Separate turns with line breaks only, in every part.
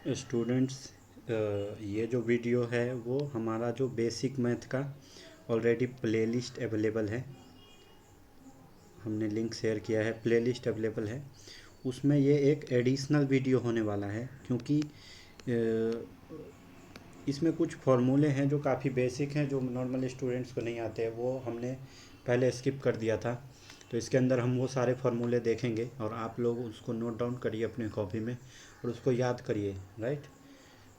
Students, ये जो video है वो हमारा जो बेसिक मैथ का ऑलरेडी प्लेलिस्ट अवेलेबल है, हमने लिंक शेयर किया है, प्लेलिस्ट अवेलेबल है। उसमें ये एक एडिशनल वीडियो होने वाला है, क्योंकि इसमें कुछ फार्मूले हैं जो काफ़ी बेसिक हैं, जो नॉर्मल स्टूडेंट्स को नहीं आते हैं, वो हमने पहले स्किप कर दिया था। तो इसके अंदर हम वो सारे फार्मूले देखेंगे और आप लोग उसको नोट डाउन करिए अपने कॉपी में और उसको याद करिए, right?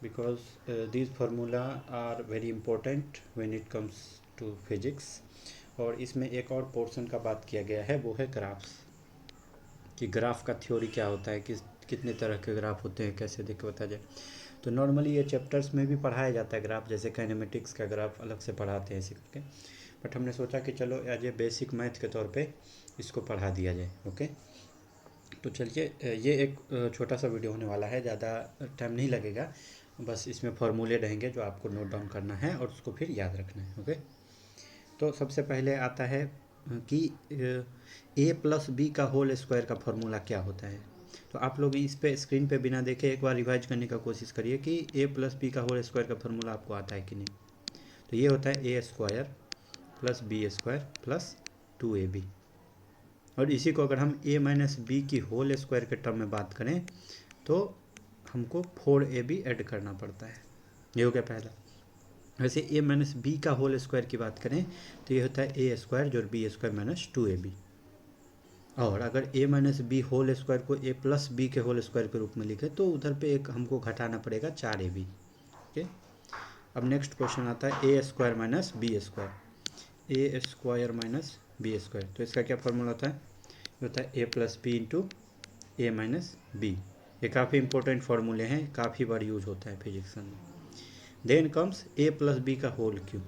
Because these formula are very important when it comes to physics। और इसमें एक और पोर्शन का बात किया गया है, वो है ग्राफ्स, कि ग्राफ का थ्योरी क्या होता है, कितने तरह के ग्राफ होते हैं, कैसे देख के बताया जाए। तो नॉर्मली ये चैप्टर्स में भी पढ़ाया जाता है ग्राफ, जैसे काइनेमेटिक्स का ग्राफ अलग से पढ़ाते हैं ऐसे करके, बट हमने सोचा कि चलो एज ए बेसिक मैथ के तौर पे इसको पढ़ा दिया जाए। ओके, तो चलिए, ये एक छोटा सा वीडियो होने वाला है, ज़्यादा टाइम नहीं लगेगा, बस इसमें फार्मूले रहेंगे जो आपको नोट डाउन करना है और उसको फिर याद रखना है। ओके, तो सबसे पहले आता है कि ए प्लस बी का होल स्क्वायर का फॉर्मूला क्या होता है। तो आप लोग इस पे स्क्रीन पे बिना देखे एक बार रिवाइज करने का कोशिश करिए कि ए प्लस बी का होल स्क्वायर का फॉर्मूला आपको आता है कि नहीं। तो ये होता है A square plus B square plus 2ab। और इसी को अगर हम ए माइनस बी की होल स्क्वायर के टर्म में बात करें तो हमको 4ab ऐड करना पड़ता है। ये हो गया पहला। वैसे ए माइनस बी का होल स्क्वायर की बात करें तो ये होता है ए स्क्वायर जोड़ बी स्क्वायर माइनस 2ab। और अगर ए माइनस बी होल स्क्वायर को ए प्लस बी के होल स्क्वायर के रूप में लिखे तो उधर पे एक हमको घटाना पड़ेगा 4ab। ओके, अब नेक्स्ट क्वेश्चन आता है A square minus B square, A square minus B square. तो इसका क्या फॉर्मूला होता है? ये होता है A plus B into A minus B. ये काफ़ी इंपॉर्टेंट फार्मूले हैं, काफ़ी बार यूज होता है फिजिक्स में। Then comes A plus B का होल क्यू,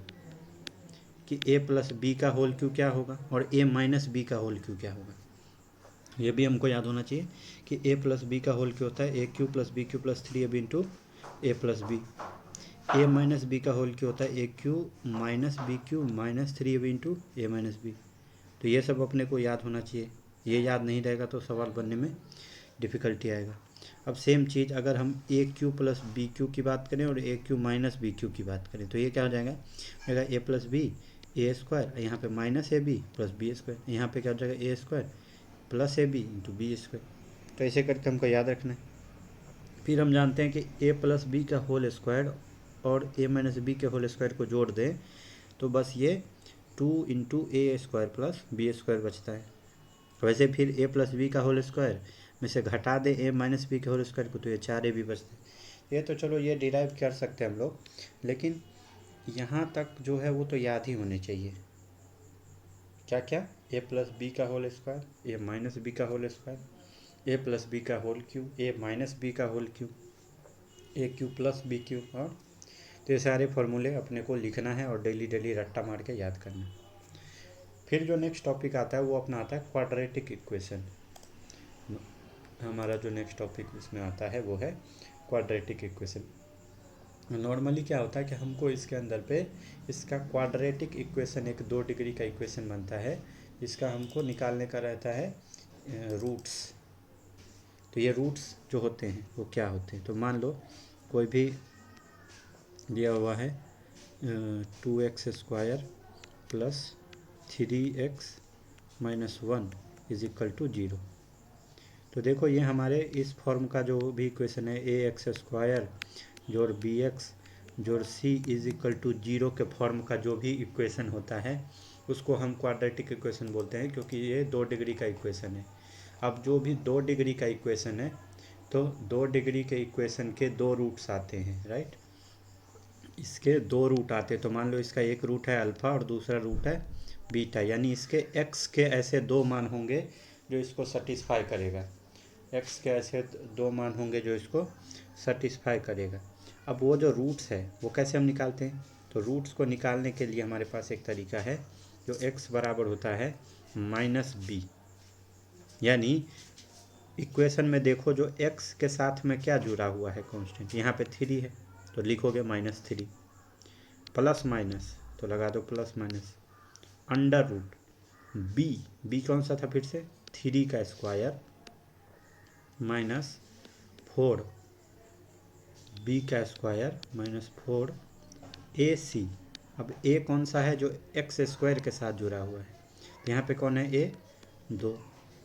कि ए प्लस बी का होल क्यू क्या होगा और ए माइनस बी का होल क्यू क्या होगा। ये भी हमको याद होना चाहिए कि ए प्लस बी का होल क्यू होता है A cube plus B cube plus 3ab into A plus B. A minus B का होल क्यू होता है A cube minus B cube minus 3ab into A minus B. तो ये सब अपने को याद होना चाहिए, ये याद नहीं रहेगा तो सवाल बनने में डिफ़िकल्टी आएगा। अब सेम चीज़ अगर हम A cube plus B cube की बात करें और A cube minus B cube की बात करें तो ये क्या हो जाएगा A plus B A square, यहाँ पे minus A B plus B square, यहाँ पे क्या हो जाएगा A square plus A B into B square. तो ऐसे करके हमको याद रखना है। फिर हम जानते हैं कि ए प्लस बी का होल स्क्वायर और ए माइनस बी के होल स्क्वायर को जोड़ दें तो बस ये 2 इंटू ए स्क्वायर प्लस बी स्क्वायर बचता है। वैसे फिर ए प्लस बी का होल स्क्वायर में से घटा दें ए माइनस बी के होल स्क्वायर को तो ये 4ab बचते हैं। ये तो चलो ये डिराइव कर सकते हैं हम लोग, लेकिन यहाँ तक जो है वो तो याद ही होने चाहिए। क्या क्या? ए प्लस बी का whole square, A minus B का होल स्क्वायर, ए प्लस बी का होल क्यू, ए माइनस बी का होल क्यू, ए क्यू प्लस बी क्यू। और तो ये सारे फार्मूले अपने को लिखना है और डेली डेली रट्टा मार के याद करना है। फिर जो नेक्स्ट टॉपिक आता है वो अपना आता है क्वाड्रेटिक इक्वेशन। हमारा जो नेक्स्ट टॉपिक इसमें आता है वो है क्वाड्रेटिक इक्वेशन। नॉर्मली क्या होता है कि हमको इसके अंदर पे इसका क्वाड्रेटिक इक्वेशन एक 2 डिग्री का इक्वेशन बनता है, जिसका हमको निकालने का रहता है रूट्स। तो ये रूट्स जो होते हैं वो क्या होते हैं, तो मान लो कोई भी दिया हुआ है 2x square plus 3x minus 1 is equal to 0। तो देखो ये हमारे इस फॉर्म का जो भी इक्वेशन है ए एक्स स्क्वायर जोड़ बी एक्स जोड़ सी इज इक्वल टू 0 के फॉर्म का जो भी इक्वेशन होता है उसको हम क्वाड्रेटिक इक्वेशन बोलते हैं, क्योंकि ये 2 डिग्री का इक्वेशन है। अब जो भी 2 डिग्री का इक्वेशन है तो 2 डिग्री के इक्वेशन के 2 रूट्स आते हैं, राइट? इसके 2 रूट आते हैं, तो मान लो इसका एक रूट है अल्फ़ा और दूसरा रूट है बीटा, यानी इसके x के ऐसे 2 मान होंगे जो इसको सेटिस्फाई करेगा। x के ऐसे 2 मान होंगे जो इसको सेटिस्फाई करेगा। अब वो जो रूट्स है वो कैसे हम निकालते हैं? तो रूट्स को निकालने के लिए हमारे पास एक तरीका है जो x बराबर होता है माइनस बी। यानी इक्वेशन में देखो जो x के साथ में क्या जुड़ा हुआ है कांस्टेंट, यहाँ पे 3 है तो लिखोगे -3, प्लस माइनस तो लगा दो plus minus, under root B कौन सा था फिर से 3 का स्क्वायर माइनस 4 बी का स्क्वायर माइनस 4ac। अब a कौन सा है, जो एक्स स्क्वायर के साथ जुड़ा हुआ है, यहाँ पे कौन है a 2,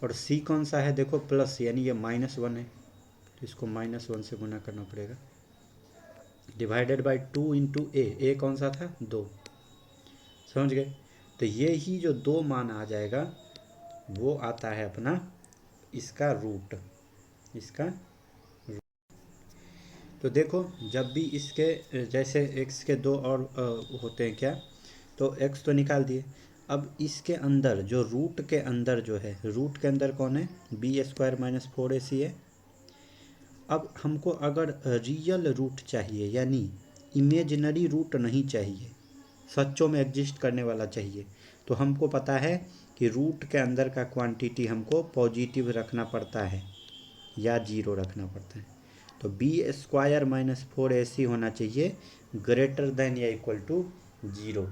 और c कौन सा है, देखो प्लस, यानी ये -1 है, तो इसको -1 से गुना करना पड़ेगा, डिवाइडेड बाई 2 इंटू ए कौन सा था 2, समझ गए। तो ये ही जो 2 मान आ जाएगा वो आता है अपना इसका रूट, इसका। तो देखो जब भी इसके जैसे x के 2 और होते हैं क्या, तो x तो निकाल दिए। अब इसके अंदर जो रूट के अंदर जो है, रूट के अंदर कौन है, बी स्क्वायर माइनस 4ac है। अब हमको अगर रियल रूट चाहिए, यानी इमेजिनरी रूट नहीं चाहिए, सच्चों में एग्जिस्ट करने वाला चाहिए, तो हमको पता है कि रूट के अंदर का क्वांटिटी हमको पॉजिटिव रखना पड़ता है या 0 रखना पड़ता है। तो बी स्क्वायर माइनस 4ac होना चाहिए ग्रेटर देन या इक्वल टू 0।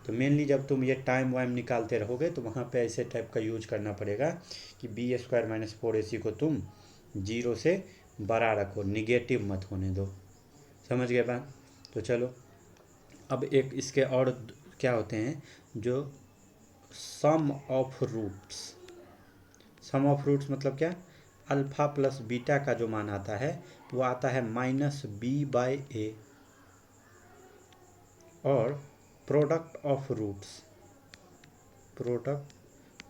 तो मेनली जब तुम ये टाइम वाइम निकालते रहोगे तो वहाँ पे ऐसे टाइप का यूज करना पड़ेगा कि बी स्क्वायर माइनस 4ac को तुम 0 से बड़ा रखो, निगेटिव मत होने दो, समझ गए बात। तो चलो अब एक इसके और क्या होते हैं, जो sum of roots. Sum of roots मतलब क्या, अल्फ़ा प्लस बीटा का जो मान आता है वो आता है -b/a, और product of roots, product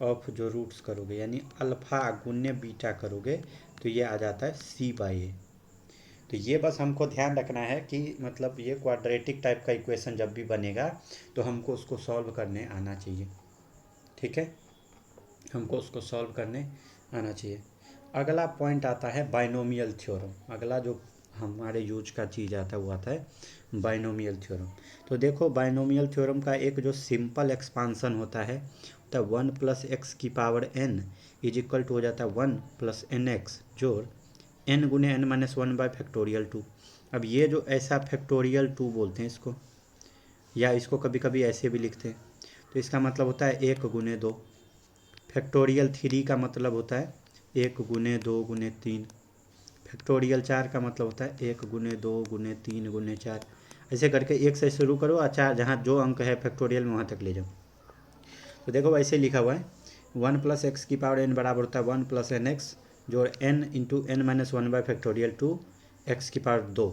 of जो रूट्स करोगे यानी अल्फ़ा गुन्ने बीटा करोगे तो ये आ जाता है c/a। तो ये बस हमको ध्यान रखना है कि मतलब ये क्वाड्रेटिक टाइप का इक्वेशन जब भी बनेगा तो हमको उसको सॉल्व करने आना चाहिए, ठीक है, हमको उसको सॉल्व करने आना चाहिए। अगला पॉइंट आता है बाइनोमियल थ्योरम। अगला जो हमारे यूज का चीज़ आता है वो आता है बाइनोमियल थ्योरम। तो देखो बाइनोमियल थ्योरम का एक जो सिंपल एक्सपांसन होता है तो 1 + x⁴n इज इक्वल टू हो जाता है 1 + nx जोड़ n गुने n-1/2। अब ये जो ऐसा फैक्टोरियल 2 बोलते हैं इसको, या इसको कभी कभी ऐसे भी लिखते हैं, तो इसका मतलब होता है 1 गुने 2। फैक्टोरियल 3 का मतलब होता है 1 गुने 2 गुने 3। फैक्टोरियल 4 का मतलब होता है 1 गुने 2 गुने 3 गुने 4। ऐसे करके 1 से शुरू करो और 4 जहाँ जो अंक है फैक्टोरियल में वहाँ तक ले जाओ। तो देखो वैसे लिखा हुआ है 1 + x⁴n बराबर होता है 1 + nx जोड़ n into n-1/2 x⁴2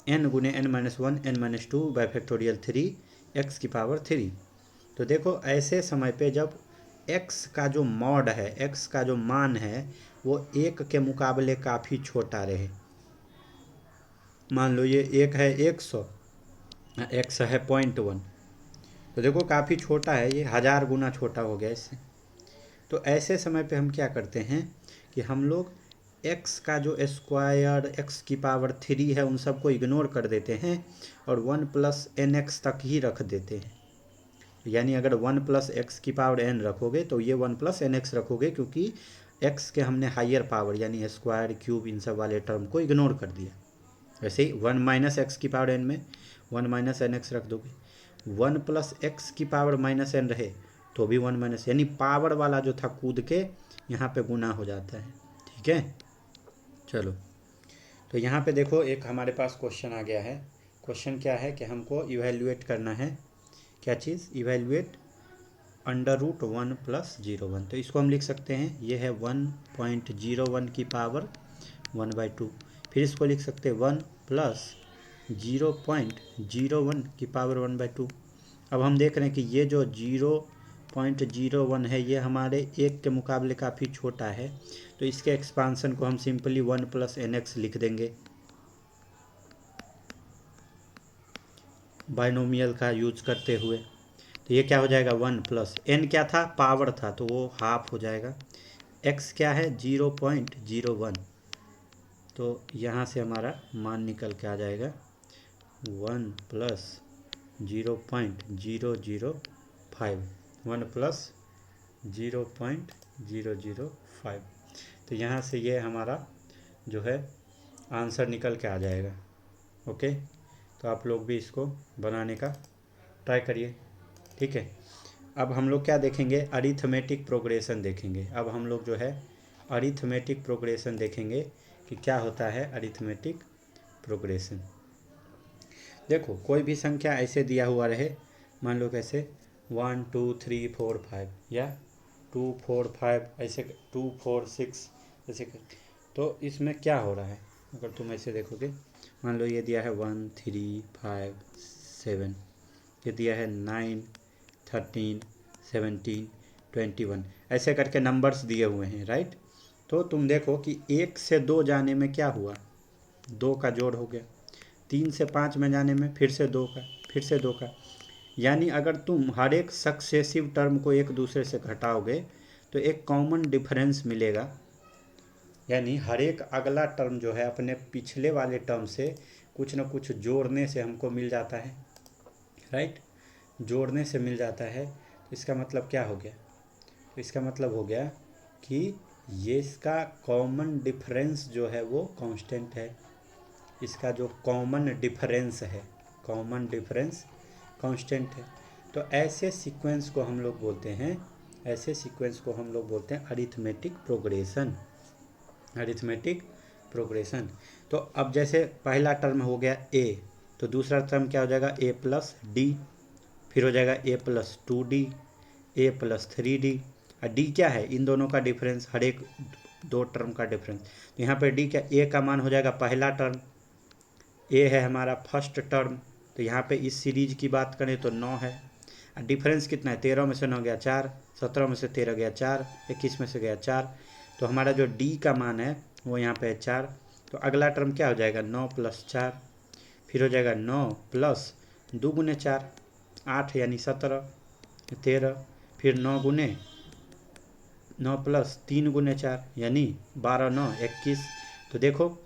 n गुने n-1 n-2/3 x⁴3। तो देखो ऐसे समय पे जब x का जो मॉड है, x का जो मान है वो 1 के मुकाबले काफ़ी छोटा रहे, मान लो ये 1 है 100, x है 0.1, तो देखो काफ़ी छोटा है, ये 1000 गुना छोटा हो गया इससे। तो ऐसे समय पे हम क्या करते हैं कि हम लोग x का जो स्क्वायर x⁴3 है उन सबको इग्नोर कर देते हैं और 1 + nx तक ही रख देते हैं। यानी अगर 1 + x⁴n रखोगे तो ये 1 + nx रखोगे, क्योंकि x के हमने हायर पावर यानी स्क्वायर क्यूब इन सब वाले टर्म को इग्नोर कर दिया। वैसे ही 1 - x⁴n में 1 - nx रख दोगे, 1 + x⁻n रहे तो भी 1 - यानी पावर वाला जो था कूद के यहाँ पे गुना हो जाता है, ठीक है। चलो तो यहाँ पे देखो एक हमारे पास क्वेश्चन आ गया है। क्वेश्चन क्या है कि हमको इवैल्यूएट करना है, क्या चीज़, इवैल्यूएट √1 + 0.1। तो इसको हम लिख सकते हैं, ये है 1.01 की पावर 1/2। फिर इसको लिख सकते हैं 1 + 0.01 की पावर 1/2। अब हम देख रहे हैं कि ये जो 0.01 है ये हमारे 1 के मुकाबले काफ़ी छोटा है, तो इसके एक्सपांसन को हम सिंपली 1 + nx लिख देंगे बाइनोमियल का यूज करते हुए। तो ये क्या हो जाएगा 1 + n क्या था, पावर था, तो वो हाफ हो जाएगा। x क्या है 0.01, तो यहाँ से हमारा मान निकल के आ जाएगा 1 + 0.005, 1 + 0.005। तो यहाँ से ये हमारा जो है आंसर निकल के आ जाएगा। ओके, तो आप लोग भी इसको बनाने का ट्राई करिए, ठीक है। अब हम लोग क्या देखेंगे, अरिथमेटिक प्रोग्रेशन देखेंगे। अब हम लोग जो है अरिथमेटिक प्रोग्रेशन देखेंगे कि क्या होता है अरिथमेटिक प्रोग्रेशन। देखो कोई भी संख्या ऐसे दिया हुआ रहे, मान लो कैसे 1 2 3 4 5 या 2 4 5 ऐसे 2 4 6 ऐसे तो इसमें क्या हो रहा है अगर तुम ऐसे देखोगे, मान लो ये दिया है 1 3 5 7, ये दिया है 9 13 17 21, ऐसे करके नंबर्स दिए हुए हैं, राइट। तो तुम देखो कि 1 से 2 जाने में क्या हुआ, 2 का जोड़ हो गया, 3 से 5 में जाने में फिर से 2 का, फिर से 2 का। यानी अगर तुम हर एक सक्सेसिव टर्म को एक दूसरे से घटाओगे तो एक कॉमन डिफरेंस मिलेगा, यानी हर एक अगला टर्म जो है अपने पिछले वाले टर्म से कुछ न कुछ जोड़ने से हमको मिल जाता है, राइट। जोड़ने से मिल जाता है तो इसका मतलब क्या हो गया, तो इसका मतलब हो गया कि ये इसका कॉमन डिफरेंस जो है वो कांस्टेंट है, इसका जो कॉमन डिफरेंस है, कॉमन डिफरेंस कांस्टेंट है। तो ऐसे सीक्वेंस को हम लोग बोलते हैं, ऐसे सीक्वेंस को हम लोग बोलते हैं अरिथमेटिक प्रोग्रेशन, अरिथमेटिक प्रोग्रेशन। तो अब जैसे पहला टर्म हो गया ए, तो दूसरा टर्म क्या हो जाएगा ए प्लस डी, फिर हो जाएगा A plus 2d, A plus 3d। और डी क्या है, इन दोनों का डिफरेंस, हर एक दो टर्म का डिफरेंस। तो यहाँ पे डी क्या, ए का मान हो जाएगा पहला टर्म, ए है हमारा फर्स्ट टर्म, तो यहाँ पे इस सीरीज की बात करें तो 9 है। डिफरेंस कितना है, 13 में से 9 गया 4, 17 में से 13 गया 4, 21 में से गया 4, तो हमारा जो डी का मान है वो यहाँ पे है 4। तो अगला टर्म क्या हो जाएगा 9 प्लस 4, फिर हो जाएगा 9 प्लस 2 गुने 4 8 यानी 17 13, फिर 9 गुने 9 प्लस 3 गुने 4 यानी 12 9 21। तो देखो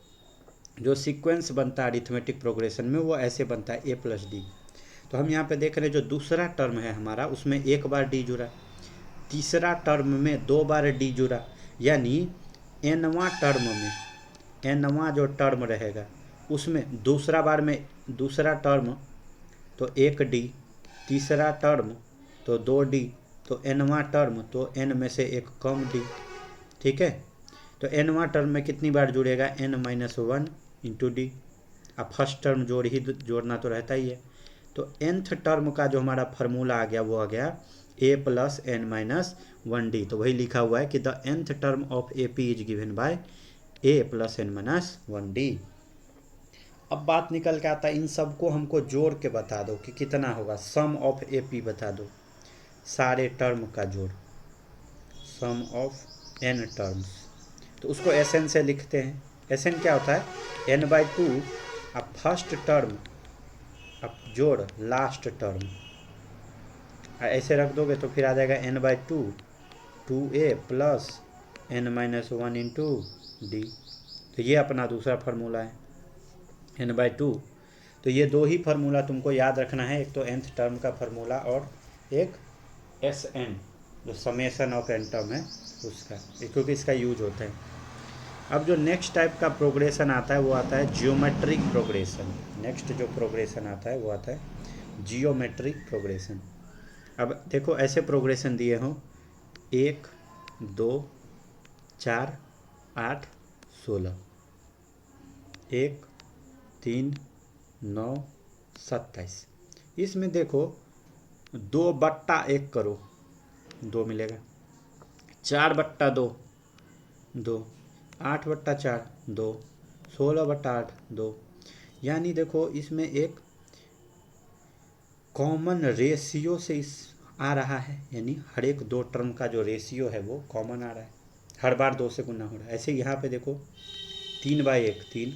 जो सीक्वेंस बनता है अरिथमेटिक प्रोग्रेशन में वो ऐसे बनता है ए प्लस डी। तो हम यहाँ पे देख रहे हैं जो दूसरा टर्म है हमारा उसमें एक बार डी जुड़ा, तीसरा टर्म में 2 बार डी जुड़ा, यानी एनवा टर्म में, एनवा जो टर्म रहेगा उसमें दूसरा बार में दूसरा टर्म तो 1 डी, तीसरा टर्म तो 2 डी, तो एनवा टर्म तो एन में से एक कम डी, ठीक है। तो एनवा टर्म में कितनी बार जुड़ेगा n-1 इंटू डी। अब फर्स्ट टर्म जोड़ना तो रहता ही है। तो nth टर्म का जो हमारा फार्मूला आ गया वो आ गया a प्लस n-1d। तो वही लिखा हुआ है कि the nth term of AP is given by a plus n-1d। अब बात निकल के आता है इन सबको हमको जोड़ के बता दो कि कितना होगा, सम ऑफ AP बता दो, सारे टर्म का जोड़, सम ऑफ n टर्म्स। तो उसको Sn से लिखते हैं। Sn क्या होता है n/2, अब फर्स्ट टर्म अब जोड़ लास्ट टर्म, ऐसे रख दोगे तो फिर आ जाएगा n/2 2a plus n-1 into D. तो ये अपना दूसरा फार्मूला है n/2। तो ये दो ही फार्मूला तुमको याद रखना है, एक तो nth टर्म का फार्मूला और एक Sn जो समेशन ऑफ n टर्म है उसका, क्योंकि इसका यूज होता है। अब जो नेक्स्ट टाइप का प्रोग्रेशन आता है वो आता है जियोमेट्रिक प्रोग्रेशन। नेक्स्ट जो प्रोग्रेशन आता है वो आता है जियोमेट्रिक प्रोग्रेशन। अब देखो ऐसे प्रोग्रेशन दिए हों 1 2 4 8 16, 1 3 9 27। इसमें देखो 2/1 करो 2 मिलेगा, 4/2 2, 8/4 2, 16/8 2। यानी देखो इसमें एक कॉमन रेशियो से इस आ रहा है, यानी हर एक दो टर्म का जो रेशियो है वो कॉमन आ रहा है, हर बार 2 से गुना हो रहा है। ऐसे यहाँ पे देखो 3/1 3,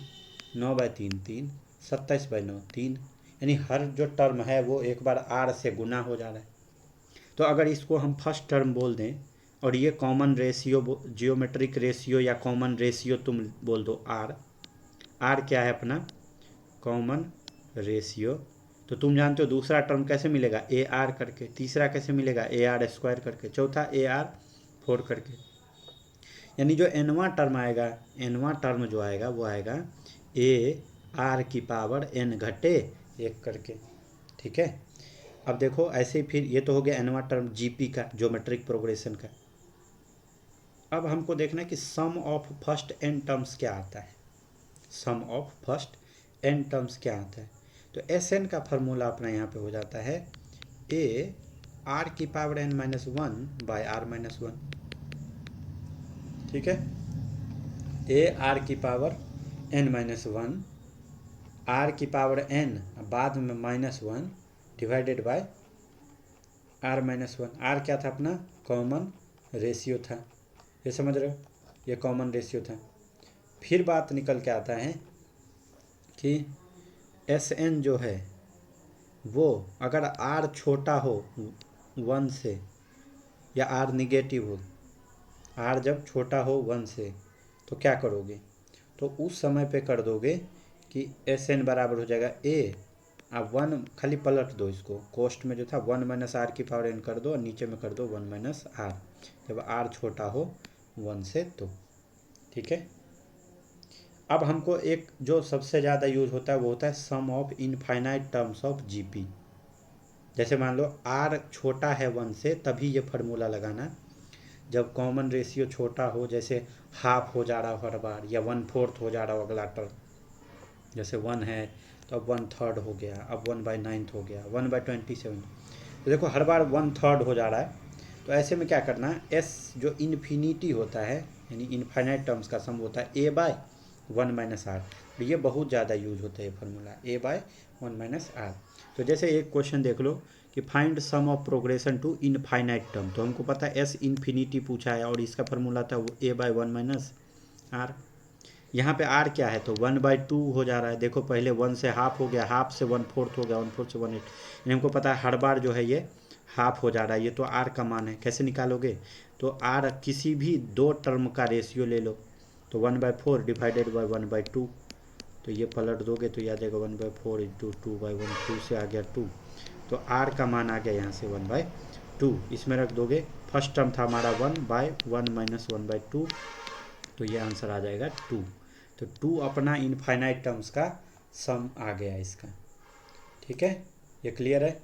9/3 3, 27/9 3, यानी हर जो टर्म है वो एक बार r से गुना हो जा रहा है। तो अगर इसको हम फर्स्ट टर्म बोल दें और ये कॉमन रेशियो जियोमेट्रिक रेशियो या कॉमन रेशियो तुम बोल दो r क्या है अपना कॉमन रेशियो। तो तुम जानते हो दूसरा टर्म कैसे मिलेगा AR करके, तीसरा कैसे मिलेगा AR² करके, चौथा AR4 करके। यानी जो nवां टर्म आएगा, nवां टर्म जो आएगा वो आएगा AR की पावर n घटे 1 करके, ठीक है। अब देखो ऐसे फिर ये तो हो गया nवां टर्म GP का, ज्योमेट्रिक प्रोग्रेशन का। अब हमको देखना है कि सम ऑफ फर्स्ट n टर्म्स क्या आता है, sum of first n terms क्या आता है। तो एस एन का फार्मूला अपना यहाँ पे हो जाता है ए आर की power N minus one by R minus one. ठीक है, ए आर की power N minus one, R की पावर एन बाद में minus one divided by R minus one. R क्या था अपना? कॉमन रेशियो था, ये समझ रहे हो, ये कॉमन रेशियो था। फिर बात निकल के आता है कि एस एन जो है वो अगर आर छोटा हो वन से या आर निगेटिव हो, आर जब छोटा हो वन से तो क्या करोगे? तो उस समय पे कर दोगे कि एस एन बराबर हो जाएगा ए, आप वन खाली पलट दो इसको, कोष्ट में जो था वन माइनस आर की पावर एन कर दो और नीचे में कर दो वन माइनस आर, जब आर छोटा हो वन से तो। ठीक है, अब हमको एक जो सबसे ज़्यादा यूज होता है वो होता है sum of infinite terms of GP. जैसे मान लो आर छोटा है वन से तभी ये फार्मूला लगाना, जब कॉमन रेशियो छोटा हो, जैसे हाफ हो जा रहा हो हर बार या वन फोर्थ हो जा रहा हो अगला टर्म, जैसे वन है तो अब वन थर्ड हो गया, अब वन बाई नाइन्थ हो गया, वन बाई 27, तो देखो हर बार वन थर्ड हो जा रहा है। तो ऐसे में क्या करना है, एस जो इन्फिनिटी होता है यानी इनफाइनाइट टर्म्स का सम होता है A by one minus R, ये बहुत ज़्यादा यूज होता है formula A by one minus R. तो जैसे एक क्वेश्चन देख लो कि find sum of progression to infinite term, तो हमको पता है एस इन्फिनिटी पूछा है और इसका फार्मूला था वो ए बाय वन माइनस आर। यहाँ पे आर क्या है तो वन बाई टू हो जा रहा है, देखो पहले वन से हाफ हो गया, हाफ से वन फोर्थ हो गया, वन फोर्थ से वन एट, यानी हमको पता है हर बार जो है ये हाफ हो जा रहा है, ये तो आर का मान है। कैसे निकालोगे? तो आर किसी भी दो टर्म का रेशियो ले लो, तो one by four divided by one by two, तो ये पलट दोगे तो ये आ जाएगा one by four into two by one, two से आ गया टू, तो आर का मान आ गया यहाँ से वन बाई टू, इसमें रख दोगे। फर्स्ट टर्म था हमारा one by one minus one by two, तो ये आंसर आ जाएगा टू। तो टू अपना इनफाइनाइट टर्म्स का सम आ गया इसका। ठीक है, ये क्लियर है?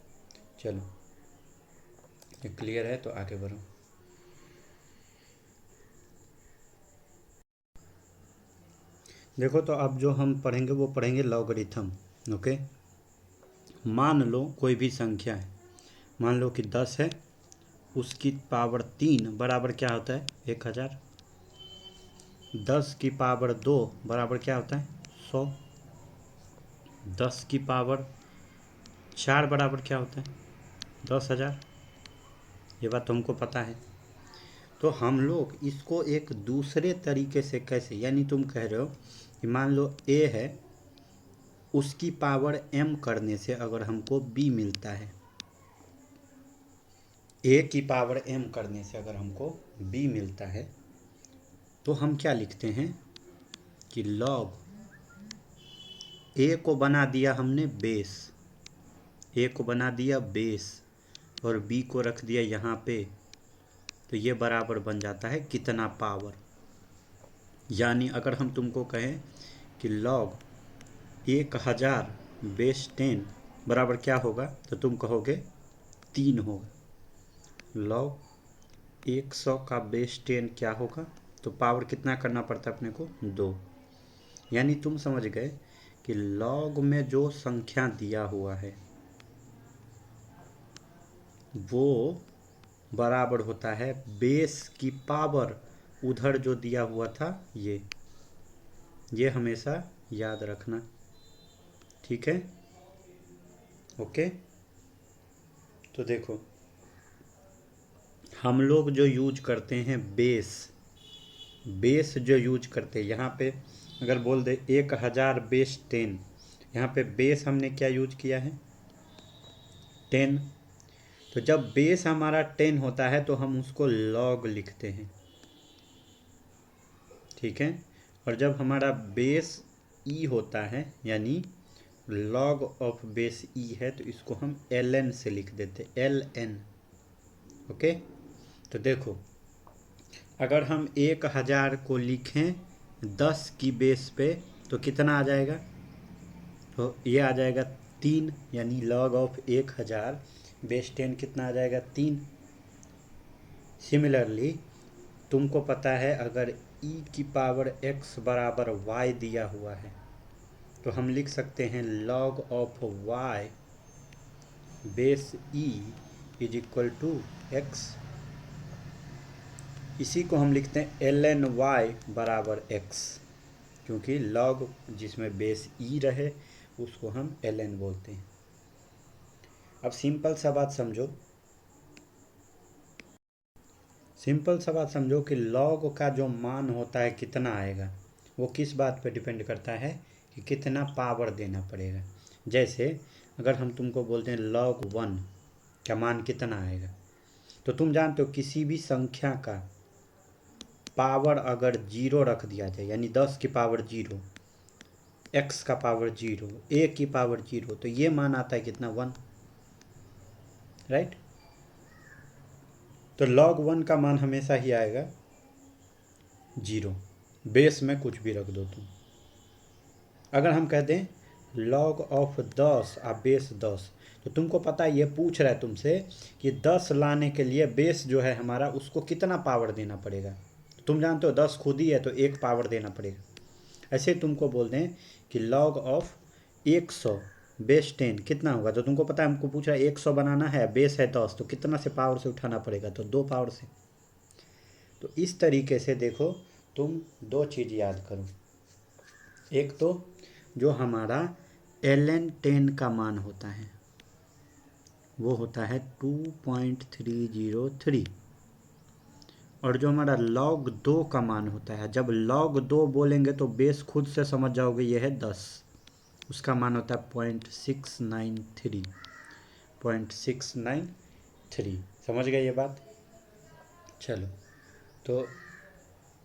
चलो ये क्लियर है तो आगे बढ़ो। देखो तो अब जो हम पढ़ेंगे वो पढ़ेंगे लॉगरिथम। ओके, मान लो कोई भी संख्या है, मान लो कि 10 है, उसकी पावर 3 बराबर क्या होता है 1000, 10 की पावर 2 बराबर क्या होता है 100, 10 की पावर 4 बराबर क्या होता है 10,000, ये बात तुमको पता है। तो हम लोग इसको एक दूसरे तरीके से कैसे, यानी तुम कह रहे हो कि मान लो ए है, उसकी पावर m करने से अगर हमको b मिलता है, a की पावर m करने से अगर हमको b मिलता है, तो हम क्या लिखते हैं कि log a को बना दिया हमने बेस, a को बना दिया बेस और b को रख दिया यहाँ पे, तो ये बराबर बन जाता है कितना पावर। यानी अगर हम तुमको कहें कि log 1000 बेस 10 बराबर क्या होगा, तो तुम कहोगे 3 होगा। log 100 का बेस 10 क्या होगा, तो पावर कितना करना पड़ता है अपने को 2। यानी तुम समझ गए कि log में जो संख्या दिया हुआ है वो बराबर होता है बेस की पावर, उधर जो दिया हुआ था ये हमेशा याद रखना। ठीक है, ओके। तो देखो हम लोग जो यूज करते हैं बेस जो यूज करते हैं, यहाँ पे अगर बोल दे 1000 बेस 10, यहाँ पे बेस हमने क्या यूज किया है 10। तो जब बेस हमारा 10 होता है तो हम उसको log लिखते हैं। ठीक है, और जब हमारा बेस ई होता है यानी log ऑफ बेस ई है, तो इसको हम ln से लिख देते ln। ओके, तो देखो अगर हम 1000 को लिखें 10 की बेस पे तो कितना आ जाएगा, तो ये आ जाएगा 3, यानी log ऑफ 1000 बेस 10 कितना आ जाएगा 3। सिमिलरली तुमको पता है अगर e की पावर x बराबर y दिया हुआ है, तो हम लिख सकते हैं log of y base e is equal to x। इसी को हम लिखते हैं ln y बराबर x, क्योंकि log जिसमें बेस e रहे उसको हम ln बोलते हैं। अब सिंपल सा बात समझो, सिंपल सा बात समझो कि log का जो मान होता है कितना आएगा, वो किस बात पे डिपेंड करता है कि कितना पावर देना पड़ेगा। जैसे अगर हम तुमको बोलते हैं log 1 का मान कितना आएगा, तो तुम जानते हो किसी भी संख्या का पावर अगर 0 रख दिया जाए, यानी 10 की पावर 0, x का पावर 0, a की पावर 0, तो ये मान आता है कितना, 1, राइट। तो log 1 का मान हमेशा ही आएगा 0, बेस में कुछ भी रख दो तुम। अगर हम कह दें log ऑफ 10 बेस 10, तो तुमको पता है ये पूछ रहा है तुमसे कि 10 लाने के लिए बेस जो है हमारा उसको कितना पावर देना पड़ेगा। तुम जानते हो 10 खुद ही है तो 1 पावर देना पड़ेगा। ऐसे तुमको बोल दें कि log ऑफ 100 बेस 10 कितना होगा, तो तुमको पता है हमको पूछ रहा है 100 बनाना है, बेस है 10, तो कितना से पावर से उठाना पड़ेगा, तो 2 पावर से। तो इस तरीके से देखो, तुम 2 चीज़ याद करो। एक तो जो हमारा ln 10 का मान होता है वो होता है 2.303, और जो हमारा log 2 का मान होता है, जब log 2 बोलेंगे तो बेस खुद से समझ जाओगे ये है 10, उसका मान होता है 0.693। समझ गए ये बात। चलो, तो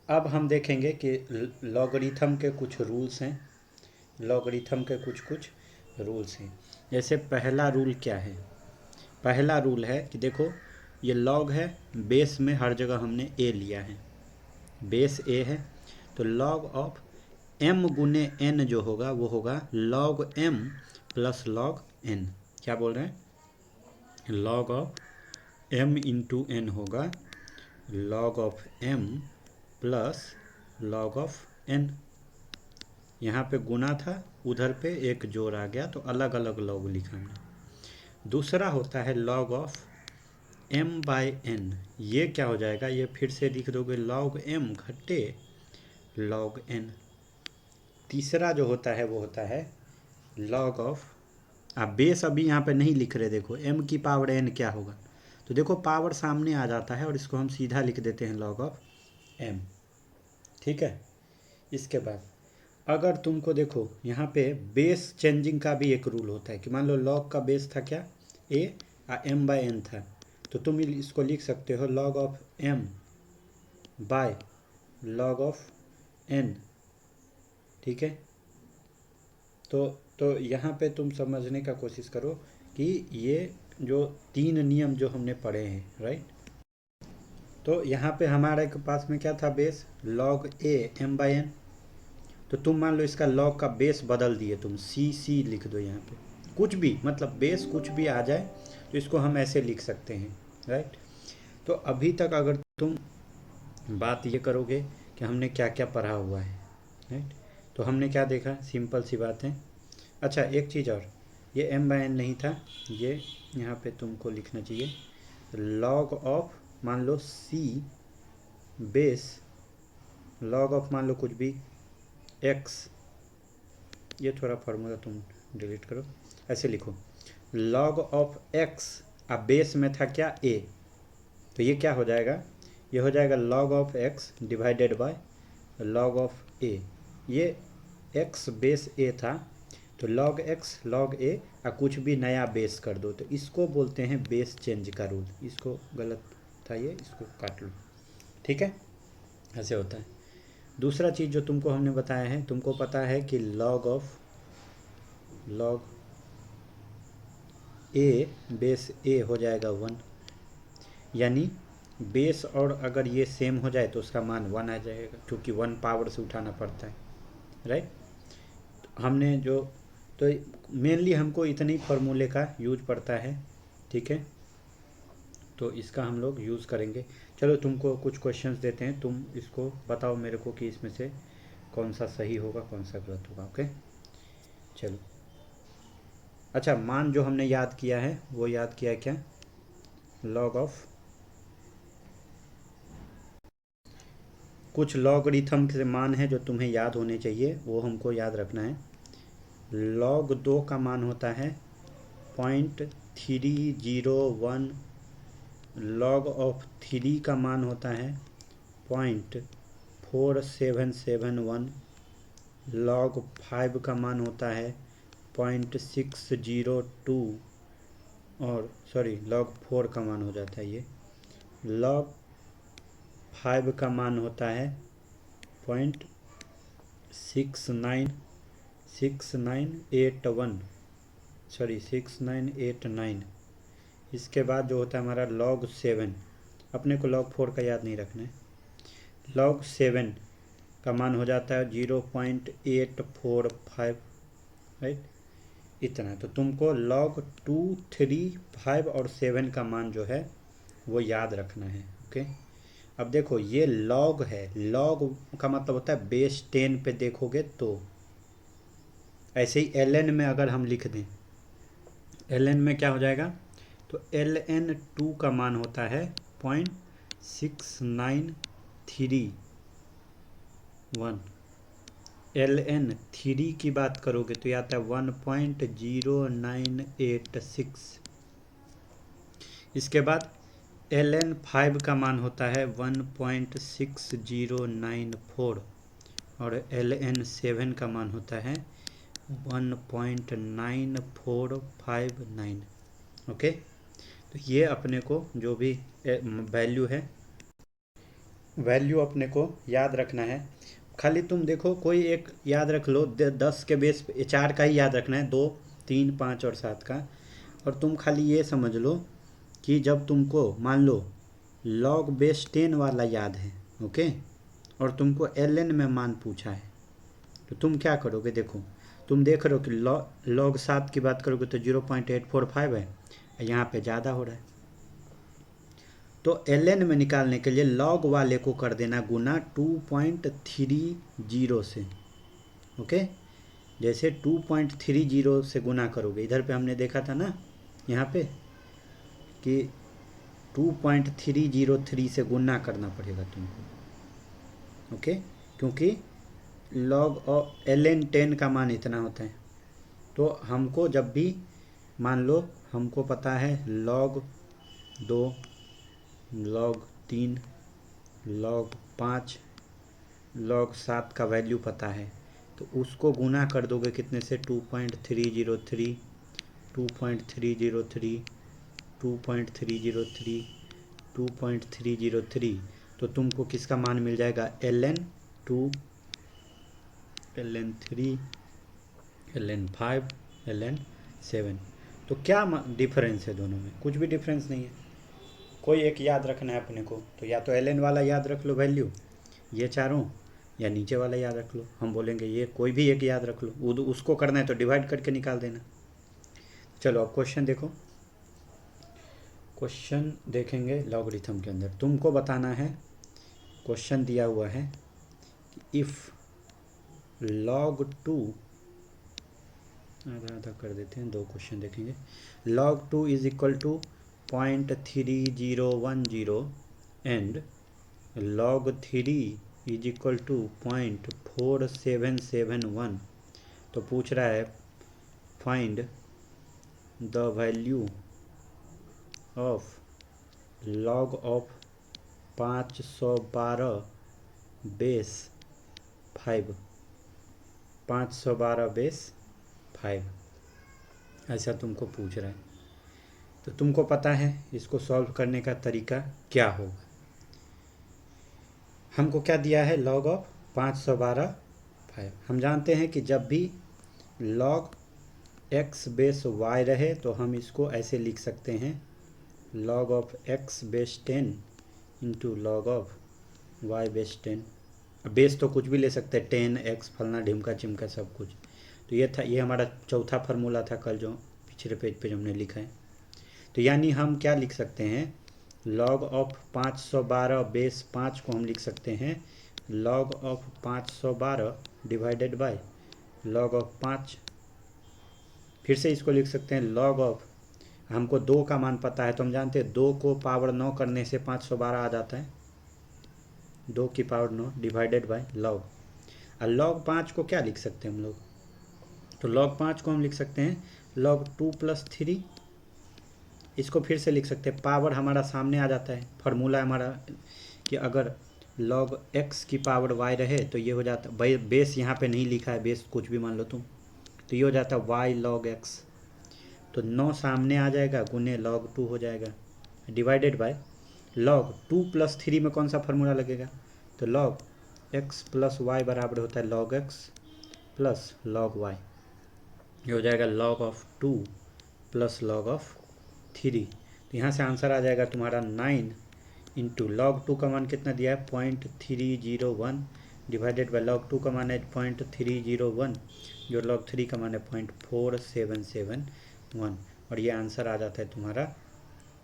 अब हम देखेंगे कि लॉगरिथम के कुछ रूल्स हैं, लॉगरिथम के कुछ रूल्स हैं। जैसे पहला रूल क्या है, पहला रूल है कि देखो ये log है, बेस में हर जगह हमने a लिया है, बेस a है, तो log ऑफ m गुने n जो होगा वो होगा log m plus log n। क्या बोल रहे हैं, log of m into n होगा log of m plus log of n। यहाँ पे गुना था, उधर पे एक जोड़ आ गया तो अलग अलग log लिखा हमने। दूसरा होता है log of m by n, ये क्या हो जाएगा, ये फिर से लिख दोगे log m घटे log n। तीसरा जो होता है वो होता है log ऑफ, आप बेस अभी यहाँ पे नहीं लिख रहे, देखो m की पावर n क्या होगा, तो देखो पावर सामने आ जाता है और इसको हम सीधा लिख देते हैं log ऑफ m। ठीक है। इसके बाद अगर तुमको देखो यहाँ पे बेस चेंजिंग का भी एक रूल होता है कि मान लो log का बेस था क्या, a और m बाई n था, तो तुम इसको लिख सकते हो log of m by log of n। ठीक है। तो यहाँ पे तुम समझने का कोशिश करो कि ये जो 3 नियम जो हमने पढ़े हैं, राइट। तो यहाँ पे हमारे पास में क्या था, base log a m by n, तो तुम मान लो इसका log का बेस बदल दिए, तुम c लिख दो यहाँ पे, कुछ भी मतलब बेस कुछ भी आ जाए तो इसको हम ऐसे लिख सकते हैं, राइट। तो अभी तक अगर तुम बात ये करोगे कि हमने क्या क्या पढ़ा हुआ है, राइट, तो हमने क्या देखा, सिंपल सी बात है। अच्छा एक चीज़ और, ये m बाई n नहीं था, ये यहाँ पे तुमको लिखना चाहिए log ऑफ, मान लो c बेस log ऑफ मान लो कुछ भी x, ये थोड़ा फार्मूला तुम डिलीट करो, ऐसे लिखो log ऑफ x, अब बेस में था क्या a, तो ये क्या हो जाएगा, ये हो जाएगा log of x divided by log of a। ये x बेस a था तो log x log a और कुछ भी नया बेस कर दो, तो इसको बोलते हैं बेस चेंज का रूल। इसको गलत था ये, इसको काट लो, ठीक है, ऐसे होता है। दूसरा चीज़ जो तुमको हमने बताया है, तुमको पता है कि log of log a base a हो जाएगा 1, यानी बेस और अगर ये सेम हो जाए तो उसका मान 1 आ जाएगा, क्योंकि 1 पावर से उठाना पड़ता है, राइट। हमने जो, तो मेनली हमको इतने फार्मूले का यूज पड़ता है, ठीक है, तो इसका हम लोग यूज़ करेंगे। चलो तुमको कुछ क्वेश्चंस देते हैं, तुम इसको बताओ मेरे को कि इसमें से कौन सा सही होगा कौन सा गलत होगा। ओके, चलो, अच्छा मान जो हमने याद किया है वो याद किया है क्या? लॉग ऑफ, कुछ लॉगरिथम के मान है जो तुम्हें याद होने चाहिए, वो हमको याद रखना है। लॉग 2 का मान होता है 0.301। लॉग ऑफ 3 का मान होता है 0.4771। लॉग 5 का मान होता है 0.602। और सॉरी, लॉग 4 का मान हो जाता है ये। लॉग 5 का मान होता है 0.6981, सॉरी 6989। इसके बाद जो होता है हमारा लॉग 7, अपने को लॉग 4 का याद नहीं रखना है। लॉग 7 का मान हो जाता है 0.845, राइट, इतना। तो तुमको लॉग 2, 3, 5 और 7 का मान जो है वो याद रखना है। ओके, अब देखो ये लॉग है, लॉग का मतलब होता है बेस 10 पे देखोगे तो। ऐसे ही ln में अगर हम लिख दें, ln में क्या हो जाएगा, तो ln2 का मान होता है 0.693। ln3 की बात करोगे तो यह आता है 1.0986। इसके बाद ln5 का मान होता है 1.6094। और ln7 का मान होता है 1.9459। ओके, तो ये अपने को जो भी वैल्यू है, वैल्यू अपने को याद रखना है। खाली तुम देखो कोई एक याद रख लो, 10 के बेस पे 4 का ही याद रखना है, 2, 3, 5 और 7 का। और तुम खाली ये समझ लो कि जब तुमको मान लो लॉग बेस 10 वाला याद है, ओके, और तुमको ln में मान पूछा है, तो तुम क्या करोगे? देखो, तुम देख रहे हो कि लॉग 7 की बात करोगे तो 0.845 है, यहाँ पे ज़्यादा हो रहा है। तो ln में निकालने के लिए लॉग वाले को कर देना गुना 2.30 से। ओके, जैसे 2.30 से गुना करोगे, इधर पे हमने देखा था ना यहाँ पे कि 2.303 से गुना करना पड़ेगा तुमको। ओके, क्योंकि लॉग और ln10 का मान इतना होता है। तो हमको जब भी मान लो हमको पता है log 2, log 3, log 5, log 7 का वैल्यू पता है, तो उसको गुना कर दोगे कितने से? 2.303, 2.303, 2.303, 2.303। तो तुमको किसका मान मिल जाएगा? ln2, ln3, ln5, ln7। तो क्या डिफरेंस है दोनों में? कुछ भी डिफरेंस नहीं है। कोई एक याद रखना है अपने को, तो या तो ln वाला याद रख लो वैल्यू, ये चारों, या नीचे वाला याद रख लो। हम बोलेंगे ये कोई भी एक याद रख लो, उसको करना है तो डिवाइड करके निकाल देना। चलो अब क्वेश्चन देखो। क्वेश्चन देखेंगे लॉगरिथम के अंदर, तुमको बताना है, क्वेश्चन दिया हुआ है कि इफ़ log 2, आधा आधा कर देते हैं, 2 क्वेश्चन देखेंगे। log 2 is equal to 0.3010 and log 3 is equal to 0.4771। तो पूछ रहा है find the value of log of 512 base 5, 512 base 5, ऐसा तुमको पूछ रहा है। तो तुमको पता है इसको सॉल्व करने का तरीका क्या होगा। हमको क्या दिया है? log of 512 5। हम जानते हैं कि जब भी log x बेस y रहे तो हम इसको ऐसे लिख सकते हैं, log of x base 10 into log of y base 10। Base तो कुछ भी ले सकते हैं, 10x फलना ढिमका चिमका सब कुछ। तो ये था, ये हमारा चौथा फार्मूला था कल जो पिछले पेज पे जो हमने लिखा है। तो यानी हम क्या लिख सकते हैं? log ऑफ 512 बेस 5 को हम लिख सकते हैं log of 512 divided by log of 5 फिर से इसको लिख सकते हैं लॉग ऑफ, हमको 2 का मान पता है तो हम जानते हैं 2 को पावर 9 करने से 512 आ जाता है, 2 की पावर 9 डिवाइडेड बाय लॉग। और लॉग 5 को क्या लिख सकते हैं हम लोग, तो लॉग 5 को हम लिख सकते हैं लॉग 2 प्लस 3। इसको फिर से लिख सकते हैं, पावर हमारा सामने आ जाता है, फार्मूला हमारा कि अगर लॉग x की पावर y रहे तो ये हो जाता, बेस यहाँ पे नहीं लिखा है, बेस कुछ भी मान लो तुम, तो ये हो जाता है y log x, तो 9 सामने आ जाएगा गुने log 2 हो जाएगा डिवाइडेड बाय log 2 प्लस 3 में कौन सा फार्मूला लगेगा, तो log x प्लस वाई बराबर होता है log x plus log y, ये हो जाएगा log of 2 plus log of 3। तो यहाँ से आंसर आ जाएगा तुम्हारा 9 इंटू लॉग 2 का मान कितना दिया है 0.301 डिवाइडेड बाई लॉग 2 का मान है 0.301 जो लॉग 3 का मान है 0.4771 और ये आंसर आ जाता है तुम्हारा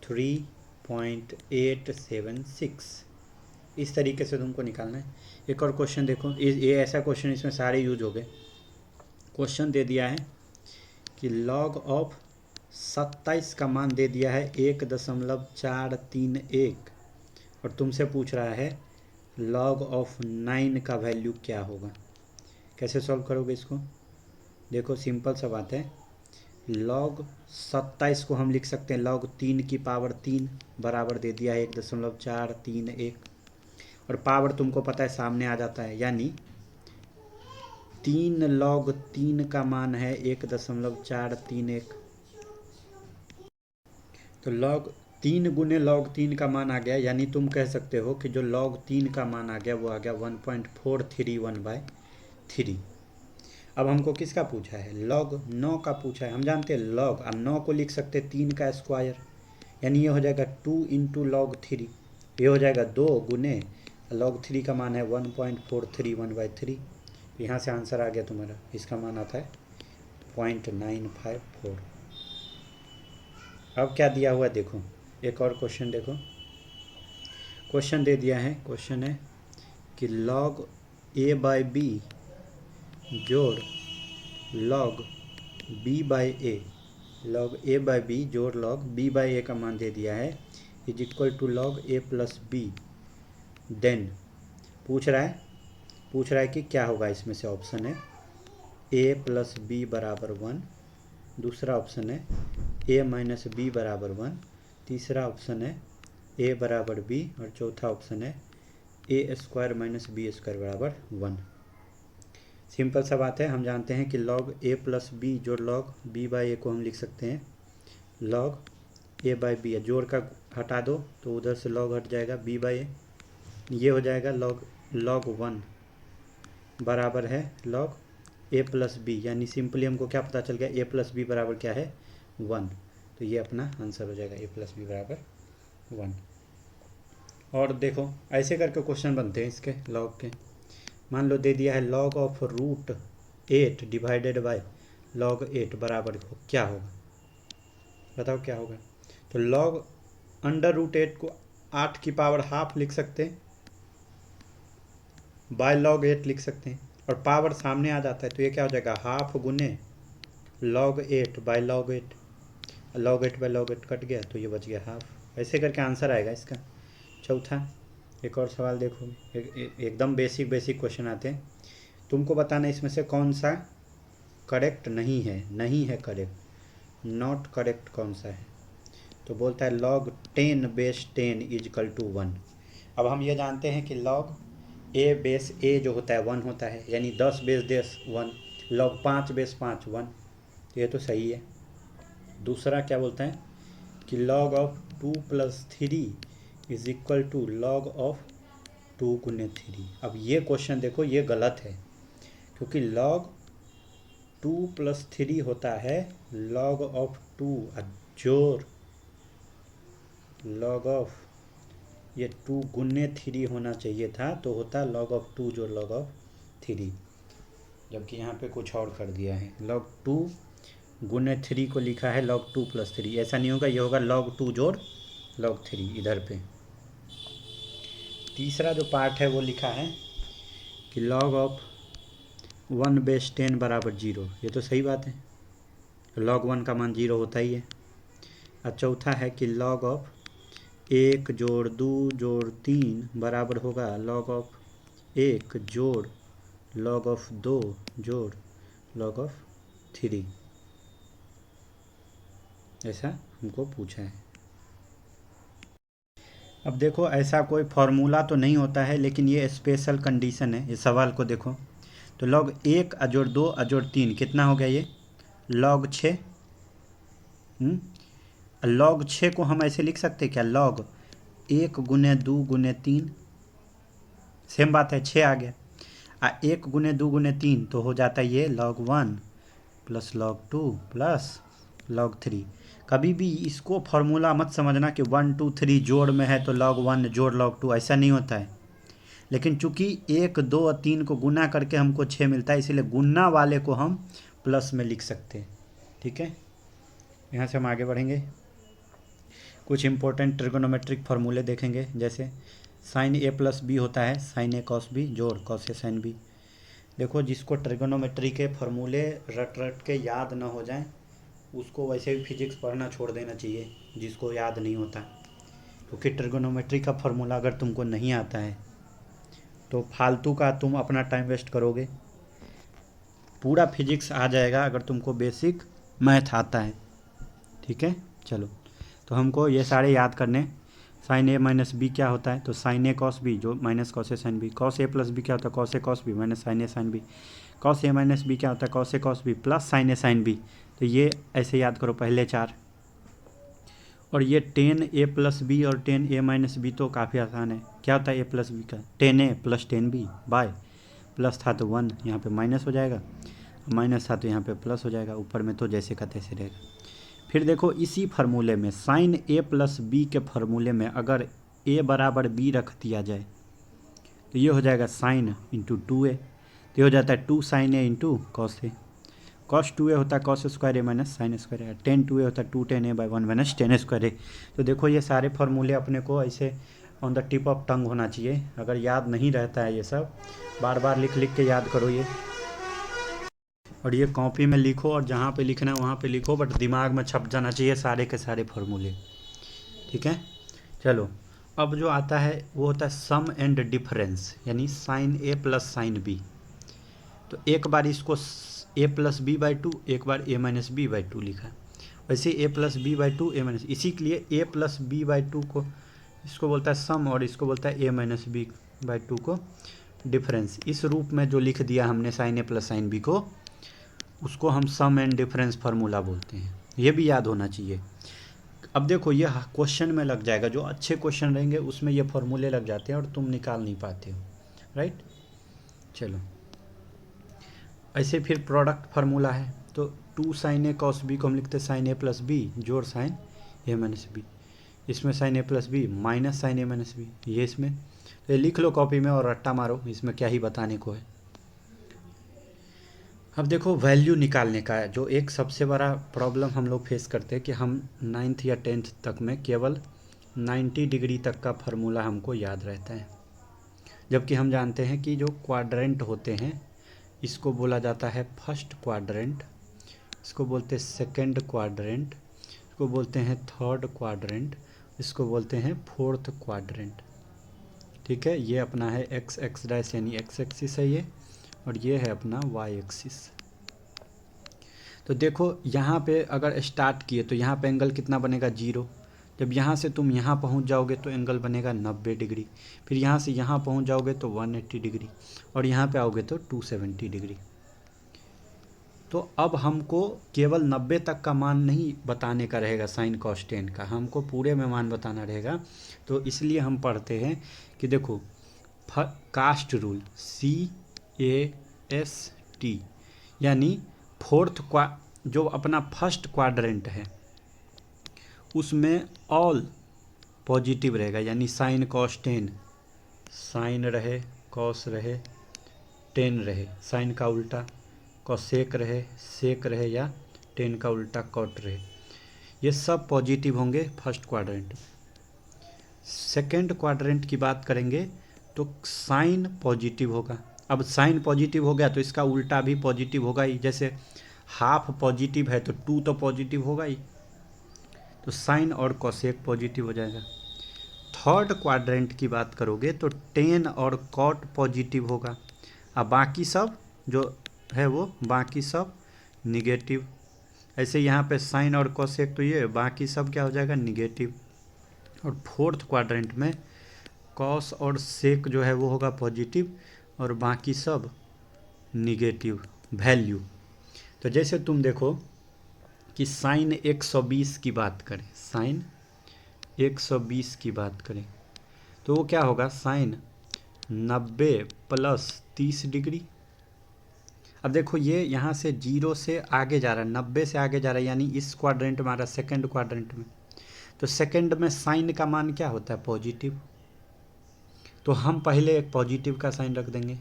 3.876। इस तरीके से तुमको निकालना है। एक और क्वेश्चन देखो, ये ऐसा क्वेश्चन, इसमें सारे यूज हो गए। क्वेश्चन दे दिया है कि लॉग ऑफ 27 का मान दे दिया है 1.431 और तुमसे पूछ रहा है log ऑफ 9 का वैल्यू क्या होगा। कैसे सॉल्व करोगे इसको, देखो सिंपल सा बात है, log 27 को हम लिख सकते हैं log 3 की पावर 3 बराबर दे दिया है 1.431 और पावर तुमको पता है सामने आ जाता है, यानी 3 log 3 का मान है 1.431, तो log 3 गुने log 3 का मान आ गया, यानी तुम कह सकते हो कि जो log 3 का मान आ गया वो आ गया 1.431/3। अब हमको किसका पूछा है, log 9 का पूछा है। हम जानते हैं log, अब 9 को लिख सकते हैं 3 का स्क्वायर, यानी ये हो जाएगा 2 इंटू log 3, ये हो जाएगा 2 गुने log 3 का मान है 1.431/3। यहाँ से आंसर आ गया तुम्हारा, इसका मान आता है 0.954। अब क्या दिया हुआ है देखो, एक और क्वेश्चन देखो, क्वेश्चन दे दिया है, क्वेश्चन है कि log a बाई बी जोड़ log b by A, log a by B जोड़ log b बाई ए का मान दे दिया है is equal to log a plus B. Then पूछ रहा है कि क्या होगा, इसमें से ऑप्शन है a प्लस बी बराबर 1, दूसरा ऑप्शन है a माइनस बी बराबर 1, तीसरा ऑप्शन है a बराबर b और चौथा ऑप्शन है a square minus B square बराबर 1। सिंपल सा बात है, हम जानते हैं कि log a प्लस बी जोड़ log b बाई ए को हम लिख सकते हैं log a बाई बी, जोड़ का हटा दो तो उधर से log हट जाएगा b बाई ए, ये हो जाएगा log 1 बराबर है log a प्लस बी, यानी सिंपली हमको क्या पता चल गया a प्लस बी बराबर क्या है 1, तो ये अपना आंसर हो जाएगा a प्लस बी बराबर 1। और देखो ऐसे करके क्वेश्चन बनते हैं इसके लॉग के। मान लो दे दिया है log of √8 divided by log 8 बराबर क्या होगा, बताओ क्या होगा। तो log अंडर √8 को 8 की पावर हाफ लिख सकते हैं, बाय log 8 लिख सकते हैं और पावर सामने आ जाता है तो ये क्या हो जाएगा हाफ गुने log 8 by log 8, log 8 by log 8 cut गया तो ये बच गया हाफ। ऐसे करके आंसर आएगा इसका। चौथा एक और सवाल देखो, एकदम बेसिक क्वेश्चन आते हैं, तुमको बताना इसमें से कौन सा करेक्ट नहीं है करेक्ट, नॉट करेक्ट कौन सा है। तो बोलता है log 10 base 10 is equal to 1। अब हम ये जानते हैं कि log a बेस a जो होता है 1 होता है, यानी 10 बेस 10 1, log 5 बेस 5 1, ये तो सही है। दूसरा क्या बोलता है कि log of 2 plus 3 is equal to log of 2 गुने 3। अब ये क्वेश्चन देखो ये गलत है, क्योंकि log 2 प्लस 3 होता है log ऑफ 2 जोड़ log ऑफ ये 2 गुने 3 होना चाहिए था, तो होता log ऑफ 2 जोड़ log ऑफ 3, जबकि यहाँ पे कुछ और कर दिया है, log 2 गुने 3 को लिखा है log 2 प्लस 3, ऐसा नहीं होगा, ये होगा log 2 जोड़ log 3 इधर पे। तीसरा जो पार्ट है वो लिखा है कि log ऑफ 1 बेस 10 बराबर 0, ये तो सही बात है, log 1 का मान 0 होता ही है। और चौथा है कि log ऑफ 1 जोड़ 2 जोड़ 3 बराबर होगा log ऑफ 1 जोड़ log ऑफ 2 जोड़ log ऑफ 3। ऐसा हमको पूछा है। अब देखो ऐसा कोई फॉर्मूला तो नहीं होता है, लेकिन ये स्पेशल कंडीशन है। ये सवाल को देखो तो log 1 अजोड़ 2 अजोड़ 3 कितना हो गया, ये log 6। log 6 को हम ऐसे लिख सकते हैं क्या, log 1 गुने 2 गुने 3, सेम बात है, 6 आ गया। 1 गुने 2 गुने 3 तो हो जाता है ये log 1 plus log 2 plus log 3। कभी भी इसको फॉर्मूला मत समझना कि 1 2 3 जोड़ में है तो log 1 जोड़ log 2, ऐसा नहीं होता है। लेकिन चूंकि 1 2 और 3 को गुना करके हमको 6 मिलता है, इसीलिए गुना वाले को हम प्लस में लिख सकते हैं। ठीक है, यहाँ से हम आगे बढ़ेंगे। कुछ इंपॉर्टेंट ट्रिगोनोमेट्रिक फार्मूले देखेंगे, जैसे साइन ए प्लस बी होता है साइन ए कॉस बी जोड़ कॉस ए साइन बी। देखो जिसको ट्रिगोनोमेट्री के फार्मूले रट रट के याद ना हो जाएं, उसको वैसे भी फिजिक्स पढ़ना छोड़ देना चाहिए, जिसको याद नहीं होता। क्योंकि ट्रिगोनोमेट्री का फार्मूला अगर तुमको नहीं आता है तो फालतू का तुम अपना टाइम वेस्ट करोगे। पूरा फिजिक्स आ जाएगा अगर तुमको बेसिक मैथ आता है। ठीक है, चलो तो हमको ये सारे याद करने। साइन ए माइनस बी क्या होता है, तो साइन ए कॉस बी जो minus cos A sine B. Cos A plus B क्या होता है, cos A cos B minus sign A sine B. Cos A minus B क्या होता है, cos A cos B plus sign A sine B. तो ये ऐसे याद करो पहले 4। और ये टेन ए प्लस बी और टेन ए माइनस बी तो काफ़ी आसान है। क्या होता है ए प्लस बी का, tan A plus tan B by plus था तो 1 यहाँ पे माइनस हो जाएगा, माइनस था तो यहाँ पे प्लस हो जाएगा, ऊपर में तो जैसे का तैसे रहेगा। फिर देखो इसी फार्मूले में साइन ए प्लस बी के फार्मूले में अगर ए बराबर बी रख दिया जाए तो ये हो जाएगा साइन इंटू 2a। तो ये हो जाता है 2 sine A into cos A. Cos 2a होता है cos square A minus sine square A. Tan 2a होता है 2 tan A by 1 minus tan square A. तो देखो ये सारे फार्मूले अपने को ऐसे on the tip of tongue होना चाहिए। अगर याद नहीं रहता है ये सब, बार बार लिख लिख के याद करो ये। और ये कॉपी में लिखो और जहाँ पे लिखना है वहाँ पे लिखो, बट दिमाग में छप जाना चाहिए सारे के सारे फार्मूले। ठीक है, चलो अब जो आता है वो होता है सम एंड डिफरेंस, यानी साइन ए प्लस साइन बी। तो एक बार इसको ए प्लस बी बाई 2, एक बार ए माइनस बी बाई 2 लिखा है। वैसे A plus B by 2 A minus, इसी के लिए ए प्लस बी बाई 2 को इसको बोलता है सम और इसको बोलता है ए माइनस बी बाई 2 को डिफरेंस। इस रूप में जो लिख दिया हमने साइन ए प्लस साइन बी को, उसको हम सम एंड डिफरेंस फार्मूला बोलते हैं। ये भी याद होना चाहिए। अब देखो ये क्वेश्चन में लग जाएगा, जो अच्छे क्वेश्चन रहेंगे उसमें ये फार्मूले लग जाते हैं और तुम निकाल नहीं पाते हो, राइट। चलो ऐसे फिर प्रोडक्ट फार्मूला है, तो 2 साइन ए कॉस बी को हम लिखते हैं साइन ए प्लस बी जोड़ साइन ए माइनस बी। इसमें साइन ए प्लस बी माइनस साइन ए माइनस बी, ये इसमें। तो ये लिख लो कॉपी में और रट्टा मारो, इसमें क्या ही बताने को है। अब देखो वैल्यू निकालने का है, जो एक सबसे बड़ा प्रॉब्लम हम लोग फेस करते हैं कि हम 9th या 10th तक में केवल 90 डिग्री तक का फार्मूला हमको याद रहता है, जबकि हम जानते हैं कि जो क्वाड्रेंट होते हैं इसको बोला जाता है फर्स्ट क्वाड्रेंट, इसको बोलते हैं सेकंड क्वाड्रेंट, इसको बोलते हैं थर्ड क्वाड्रेंट, इसको बोलते हैं फोर्थ क्वाड्रेंट। ठीक है, ये अपना है एक्स एक्स डैश यानी एक्स एक्सिस है ये, और ये है अपना वाई एक्सिस। तो देखो यहाँ पे अगर स्टार्ट किए तो यहाँ पे एंगल कितना बनेगा 0। जब यहाँ से तुम यहाँ पहुँच जाओगे तो एंगल बनेगा 90 डिग्री। फिर यहाँ से यहाँ पहुँच जाओगे तो 180 डिग्री, और यहाँ पे आओगे तो 270 डिग्री। तो अब हमको केवल 90 तक का मान नहीं बताने का रहेगा साइन कॉस टेन का, हमको पूरे में मान बताना रहेगा। तो इसलिए हम पढ़ते हैं कि देखो कास्ट रूल CAST, यानी जो अपना फर्स्ट क्वाड्रेंट है उसमें ऑल पॉजिटिव रहेगा, यानी साइन कॉस टेन, साइन रहे कॉस रहे टेन रहे, साइन का उल्टा कॉसेक रहे सेक रहे, या टेन का उल्टा कॉट रहे, ये सब पॉजिटिव होंगे फर्स्ट क्वाड्रेंट। सेकेंड क्वाड्रेंट की बात करेंगे तो साइन पॉजिटिव होगा। अब साइन पॉजिटिव हो गया तो इसका उल्टा भी पॉजिटिव होगा ही, जैसे हाफ पॉजिटिव है तो 2 तो पॉजिटिव होगा ही, तो साइन और कोसेक पॉजिटिव हो जाएगा। थर्ड क्वाड्रेंट की बात करोगे तो टेन और कॉट पॉजिटिव होगा, अब बाकी सब जो है वो बाकी सब निगेटिव। ऐसे यहाँ पे साइन और कोसेक, तो ये बाकी सब क्या हो जाएगा, निगेटिव। और फोर्थ क्वाड्रेंट में कॉस और सेक जो है वो होगा पॉजिटिव और बाकी सब निगेटिव वैल्यू। तो जैसे तुम देखो कि साइन 120 की बात करें, साइन 120 की बात करें तो वो क्या होगा, साइन 90 प्लस 30 डिग्री। अब देखो ये यहाँ से 0 से आगे जा रहा है, 90 से आगे जा रहा है, यानी इस क्वाड्रेंट में आ रहा है, सेकेंड क्वाड्रेंट में। तो सेकेंड में साइन का मान क्या होता है, पॉजिटिव। तो हम पहले एक पॉजिटिव का साइन रख देंगे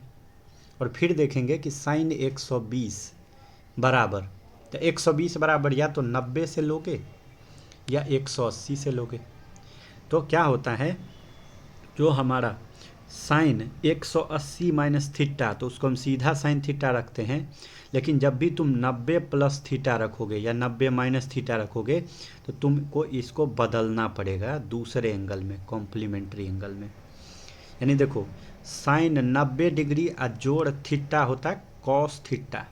और फिर देखेंगे कि साइन 120 बराबर, तो 120 बराबर या तो 90 से लोगे या 180 से लोगे। तो क्या होता है, जो हमारा साइन 180 माइनस थीटा, तो उसको हम सीधा साइन थीटा रखते हैं, लेकिन जब भी तुम 90 प्लस थीटा रखोगे या 90 माइनस थीटा रखोगे तो तुमको इसको बदलना पड़ेगा दूसरे एंगल में, कॉम्प्लीमेंट्री एंगल में। यानी देखो साइन 90 डिग्री जोड़ थीटा होता है कॉस थीटा,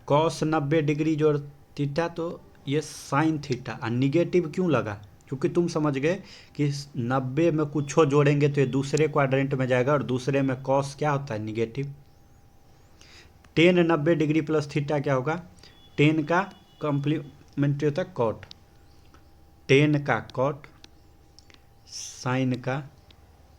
कॉस 90 डिग्री जोड़ थीटा, तो ये साइन थीटा। और निगेटिव क्यों लगा, क्योंकि तुम समझ गए कि 90 में कुछ जोड़ेंगे तो ये दूसरे क्वाड्रेंट में जाएगा और दूसरे में कॉस क्या होता है, negative. Ten 90 degree plus theta क्या होगा, टेन का कॉम्प्लीमेंट्री होता है कॉट, टेन का कॉट साइन का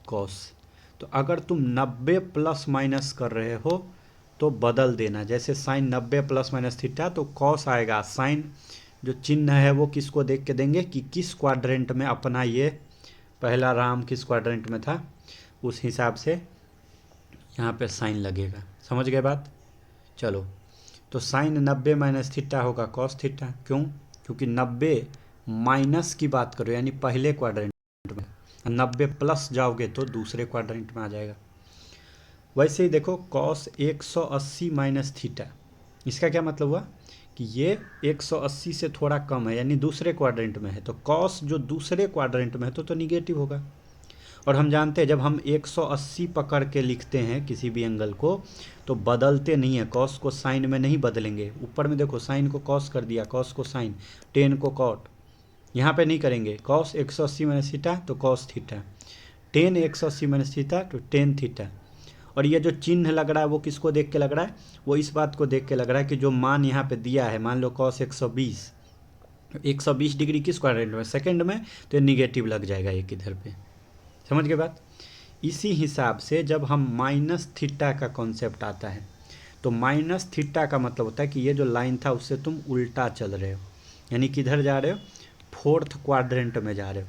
कॉस। तो अगर तुम 90 प्लस माइनस कर रहे हो तो बदल देना, जैसे साइन 90 प्लस माइनस थीटा तो कॉस आएगा, साइन जो चिन्ह है वो किसको देख के देंगे कि किस क्वाड्रेंट में अपना ये पहला राम किस क्वाड्रेंट में था, उस हिसाब से यहाँ पे साइन लगेगा। समझ गए बात। चलो तो साइन 90 माइनस थीटा होगा कॉस थीटा, क्यों, क्योंकि 90 माइनस की बात करो यानी पहले क्वाड्रेंट में, 90 प्लस जाओगे तो दूसरे क्वाड्रेंट में आ जाएगा। वैसे ही देखो कॉस 180 माइनस थीटा, इसका क्या मतलब हुआ कि ये 180 से थोड़ा कम है यानी दूसरे क्वाड्रेंट में है, तो कॉस जो दूसरे क्वाड्रेंट में है तो निगेटिव होगा। और हम जानते हैं जब हम 180 पकड़ के लिखते हैं किसी भी एंगल को तो बदलते नहीं है, कॉस को साइन में नहीं बदलेंगे। ऊपर में देखो साइन को कॉस कर दिया, कॉस को साइन, टेन को कॉट, यहाँ पे नहीं करेंगे। कॉस 180 माइनस थीटा तो cos theta, ten 180 minus theta तो टेन थीटा। और ये जो चिन्ह लग रहा है वो किसको देख के लग रहा है, वो इस बात को देख के लग रहा है कि जो मान यहाँ पे दिया है, मान लो कॉस 120 डिग्री किस क्वाड्रेंट में, सेकंड में, तो ये निगेटिव लग जाएगा एक इधर पे। समझ गए बात। इसी हिसाब से जब हम माइनस थीटा का कॉन्सेप्ट आता है तो माइनस थीटा का मतलब होता है कि ये जो लाइन था उससे तुम उल्टा चल रहे हो, यानी किधर जा रहे हो, फोर्थ क्वाड्रेंट में जा रहे हो।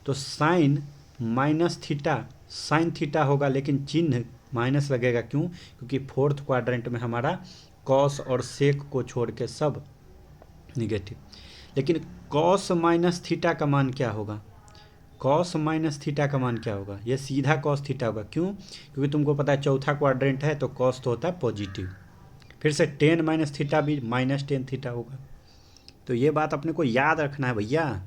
तो sine minus theta sine theta होगा, लेकिन चिन्ह माइनस लगेगा, क्यों, क्योंकि फोर्थ क्वाड्रेंट में हमारा कॉस और सेक को छोड़ के सब निगेटिव। लेकिन कॉस माइनस थीटा का मान क्या होगा, कॉस माइनस थीटा का मान क्या होगा, ये सीधा कॉस थीटा होगा। क्यों, क्योंकि तुमको पता है चौथा क्वाड्रेंट है तो कॉस तो होता है पॉजिटिव। फिर से टेन माइनस थीटा भी माइनस टेन थीटा होगा। तो ये बात अपने को याद रखना है भैया,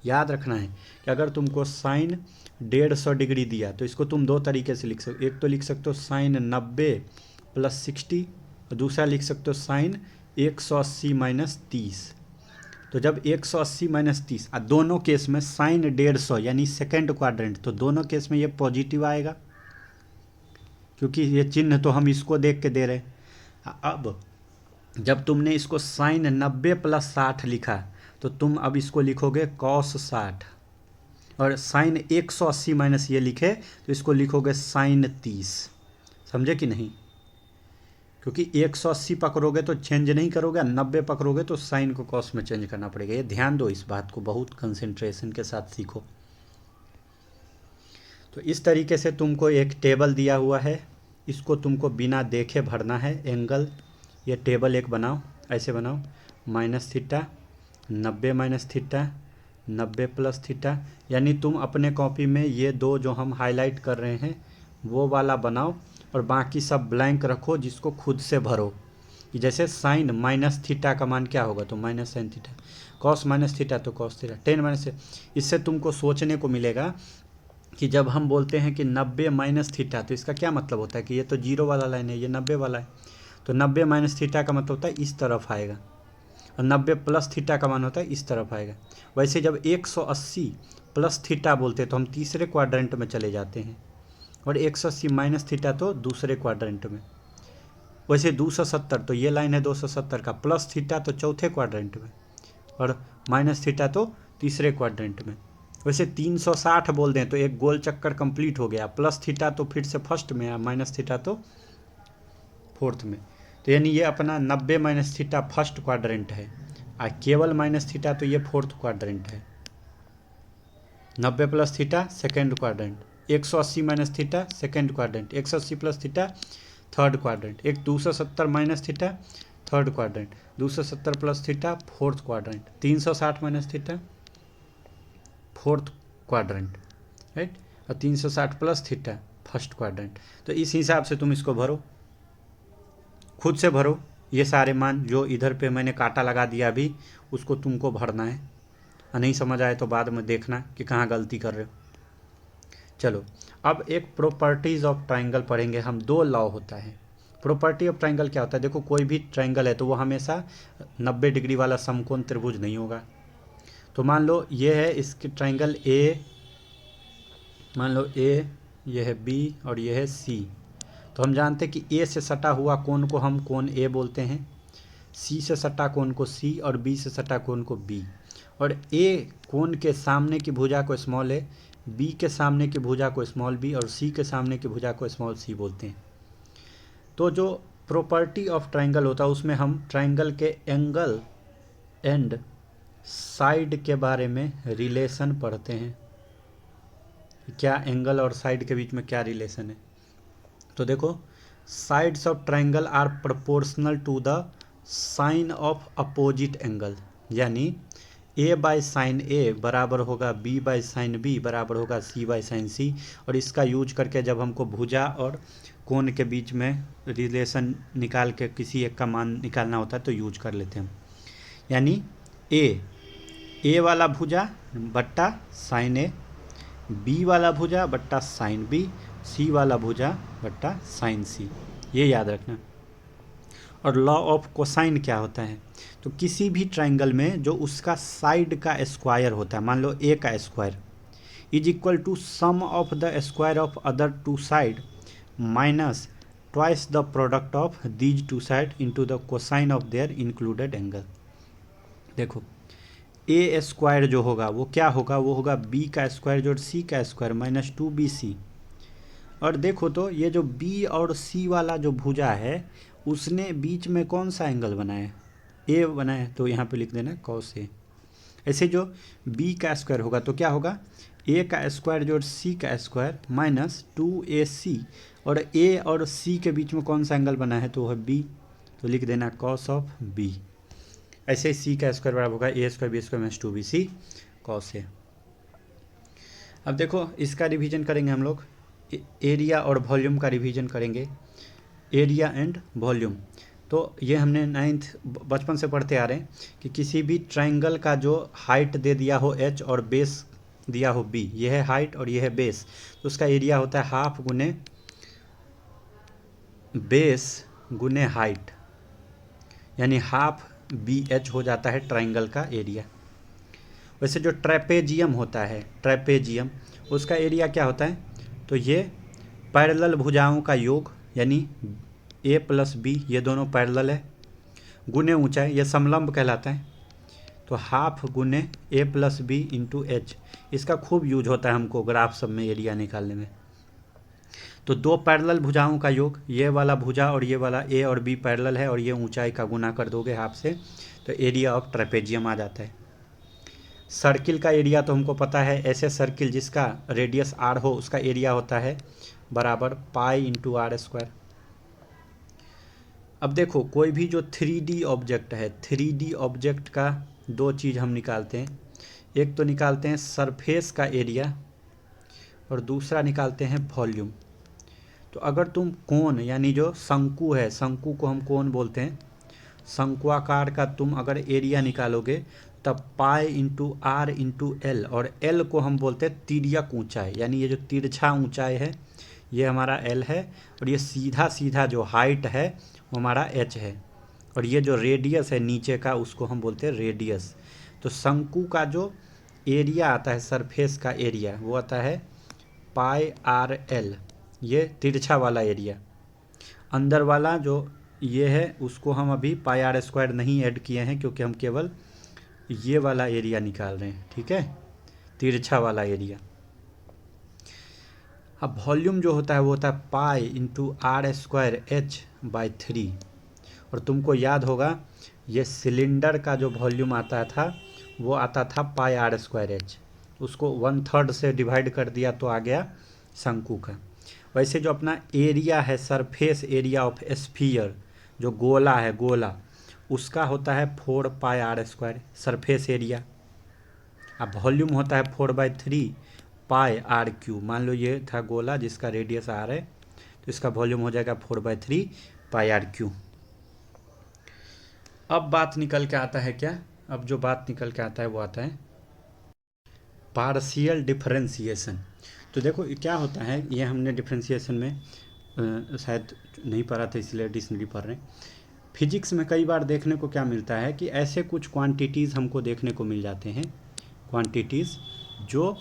याद रखना है कि अगर तुमको साइन 150 डिग्री दिया तो इसको तुम दो तरीके से लिख सकते हो। एक तो लिख सकते हो साइन 90 प्लस 60 और दूसरा लिख सकते हो साइन 180 माइनस 30। तो जब 180 माइनस 30 दोनों केस में साइन 150 यानी सेकेंड क्वाड्रेंट, तो दोनों केस में ये पॉजिटिव आएगा क्योंकि ये चिन्ह तो हम इसको देख के दे रहे हैं। अब जब तुमने इसको साइन 90 प्लस 60 लिखा तो तुम अब इसको लिखोगे कॉस 60, और साइन 180 माइनस ये लिखे तो इसको लिखोगे साइन 30। समझे कि नहीं, क्योंकि 180 पकड़ोगे तो चेंज नहीं करोगे, 90 पकड़ोगे तो साइन को कॉस में चेंज करना पड़ेगा। ये ध्यान दो, इस बात को बहुत कंसंट्रेशन के साथ सीखो। तो इस तरीके से तुमको एक टेबल दिया हुआ है, इसको तुमको बिना देखे भरना है एंगल। ये टेबल एक बनाओ, ऐसे बनाओ, minus theta 90 minus theta 90 plus theta, यानी तुम अपने कॉपी में ये दो जो हम हाईलाइट कर रहे हैं वो वाला बनाओ और बाकी सब ब्लैंक रखो जिसको खुद से भरो। कि जैसे साइन माइनस थीटा का मान क्या होगा, तो minus sine theta, cos minus theta तो कॉस थीटा, टेन माइनस। इससे तुमको सोचने को मिलेगा कि जब हम बोलते हैं कि 90 माइनस थीटा, तो इसका क्या मतलब होता है कि ये तो जीरो वाला लाइन है, ये 90 वाला है, तो 90 माइनस थीटा का मतलब होता है इस तरफ आएगा, और 90 प्लस थीटा का मान होता है इस तरफ आएगा। वैसे जब 180 प्लस थीटा बोलते हैं तो हम तीसरे क्वाड्रेंट में चले जाते हैं, और 180 माइनस थीटा तो दूसरे क्वाड्रेंट में। वैसे 270 तो ये लाइन है 270 का, प्लस थीटा तो चौथे क्वाड्रेंट में, और माइनस थीटा तो तीसरे क्वाड्रेंट में। वैसे 360 बोल दें तो एक गोल चक्कर कंप्लीट हो गया, प्लस थीटा तो फिर से फर्स्ट में, माइनस थीटा तो फोर्थ में। तो यानी ये अपना 90 माइनस थीटा फर्स्ट क्वाड्रेंट है, और केवल माइनस थीटा तो ये फोर्थ क्वाड्रेंट है। 90 plus theta second quadrant, 180 minus theta second quadrant, 180 plus theta third quadrant, एक 270 minus theta third quadrant, 270 plus theta fourth quadrant, 360 minus theta fourth quadrant, right, और 360 plus theta first quadrant. तो इस हिसाब से तुम इसको भरो, खुद से भरो, ये सारे मान जो इधर पे मैंने काटा लगा दिया अभी, उसको तुमको भरना है, और नहीं समझ आए तो बाद में देखना कि कहाँ गलती कर रहे हो। चलो अब एक प्रॉपर्टीज़ ऑफ ट्राइंगल पढ़ेंगे हम। दो लॉ होता है। प्रॉपर्टी ऑफ ट्राइंगल क्या होता है, देखो कोई भी ट्राइंगल है तो वो हमेशा 90 डिग्री वाला समकोण त्रिभुज नहीं होगा। तो मान लो ये है इसकी ट्राइंगल ए, मान लो ए, ये है बी और ये है सी। तो हम जानते हैं कि ए से सटा हुआ कोण को हम कोण ए बोलते हैं, सी से सटा कोण को सी, और बी से सटा कोण को बी। और ए कोण के सामने की भुजा को स्मॉल ए, बी के सामने की भुजा को स्मॉल बी, और सी के सामने की भुजा को स्मॉल सी बोलते हैं। तो जो प्रॉपर्टी ऑफ ट्राइंगल होता है उसमें हम ट्राइंगल के एंगल एंड साइड के बारे में रिलेशन पढ़ते हैं, क्या एंगल और साइड के बीच में क्या रिलेशन है। तो देखो, sides of triangle are proportional to the sine of opposite angle, यानी ए बाई साइन ए बराबर होगा बी बाई साइन बी बराबर होगा सी बाई साइन सी। और इसका यूज करके जब हमको भुजा और कोण के बीच में रिलेशन निकाल के किसी एक का मान निकालना होता है तो यूज कर लेते हैं। यानी ए वाला भुजा बट्टा साइन ए, बी वाला भुजा बट्टा साइन बी, सी वाला भुजा बट्टा साइन सी, ये याद रखना। और लॉ ऑफ कोसाइन क्या होता है, तो किसी भी ट्राइंगल में जो उसका साइड का स्क्वायर होता है, मान लो ए का square is equal to sum of the square of other two side minus twice the product of these two side into the cosine of their included angle. देखो ए स्क्वायर जो होगा वो क्या होगा, वो होगा बी का स्क्वायर जोड़ सी का स्क्वायर माइनस 2bc। और देखो तो ये जो बी और सी वाला जो भुजा है उसने बीच में कौन सा एंगल बनाया, ए बनाया, तो यहाँ पे लिख देना कॉस ए। ऐसे जो बी का स्क्वायर होगा तो क्या होगा, ए का स्क्वायर जोड़ सी का स्क्वायर माइनस 2ac, और ए और सी के बीच में कौन सा एंगल बना है तो वह बी, तो लिख देना कॉस ऑफ बी। ऐसे ही सी का स्क्वायर बराबर होगा A square B square minus 2bc cos A. अब देखो इसका रिवीजन करेंगे हम लोग, एरिया और वॉल्यूम का रिवीजन करेंगे, एरिया एंड वॉल्यूम। तो ये हमने 9th बचपन से पढ़ते आ रहे हैं कि किसी भी ट्राइंगल का जो हाइट दे दिया हो h और बेस दिया हो b, ये है हाइट और ये है बेस, तो उसका एरिया होता है हाफ गुने बेस गुने हाइट, यानी हाफ BH हो जाता है ट्राइंगल का एरिया। वैसे जो ट्रेपेजियम होता है, ट्रेपेजियम, उसका एरिया क्या होता है, तो ये पैरेलल भुजाओं का योग, यानी a प्लस बी, ये दोनों पैरेलल है, गुने ऊंचाई, ये समलंब कहलाता है, तो हाफ गुने a plus B into H. इसका खूब यूज होता है हमको ग्राफ सब में एरिया निकालने में। तो दो पैरेलल भुजाओं का योग, ये वाला भुजा और ये वाला a और b पैरेलल है, और ये ऊंचाई का गुना कर दोगे हाफ से, तो एरिया ऑफ ट्रेपेजियम आ जाता है। सर्किल का एरिया तो हमको पता है, ऐसे सर्किल जिसका रेडियस r हो उसका एरिया होता है बराबर पाई इंटू आर स्क्वायर। अब देखो कोई भी जो 3D ऑब्जेक्ट है, 3D ऑब्जेक्ट का दो चीज़ हम निकालते हैं, एक तो निकालते हैं सरफेस का एरिया और दूसरा निकालते हैं वॉल्यूम। तो अगर तुम कोण, यानी जो शंकु है, शंकु को हम कोण बोलते हैं, शंक्वाकार का तुम अगर एरिया निकालोगे तब pi into R into L, और एल को हम बोलते हैं तिर्यक ऊंचाई, यानी ये जो तिरछा ऊंचाई है ये हमारा एल है, और ये सीधा सीधा जो हाइट है वो हमारा एच है, और ये जो रेडियस है नीचे का उसको हम बोलते हैं रेडियस। तो शंकु का जो एरिया आता है, सरफेस का एरिया, वो आता है पाई आर एल, ये तिरछा वाला एरिया। अंदर वाला जो ये है उसको हम अभी पाई आर स्क्वायर नहीं ऐड किए हैं, क्योंकि हम केवल ये वाला एरिया निकाल रहे हैं, ठीक है, तिरछा वाला एरिया। अब वॉल्यूम जो होता है वो होता है pi into R square H by 3, और तुमको याद होगा ये सिलेंडर का जो वॉल्यूम आता था वो आता था पाई आर स्क्वायर एच, उसको 1/3 से डिवाइड कर दिया तो आ गया शंकु का। वैसे जो अपना एरिया है, सरफेस एरिया ऑफ स्फीयर, जो गोला है, गोला, उसका होता है 4 पाई आर स्क्वायर सरफेस एरिया। अब वॉल्यूम होता है 4/3 पाई आर क्यू। मान लो ये था गोला जिसका रेडियस आर है, तो इसका वॉल्यूम हो जाएगा 4/3 पाई आर क्यू। अब बात निकल के आता है क्या, अब जो बात निकल के आता है वो आता है पार्शियल डिफरेंशिएशन। तो देखो क्या होता है, ये हमने डिफरेंशिएशन में शायद नहीं पढ़ा था इसलिए एडिशनली पढ़ रहे हैं। फिजिक्स में कई बार देखने को क्या मिलता है कि ऐसे कुछ क्वांटिटीज़ हमको देखने को मिल जाते हैं, क्वांटिटीज़ जो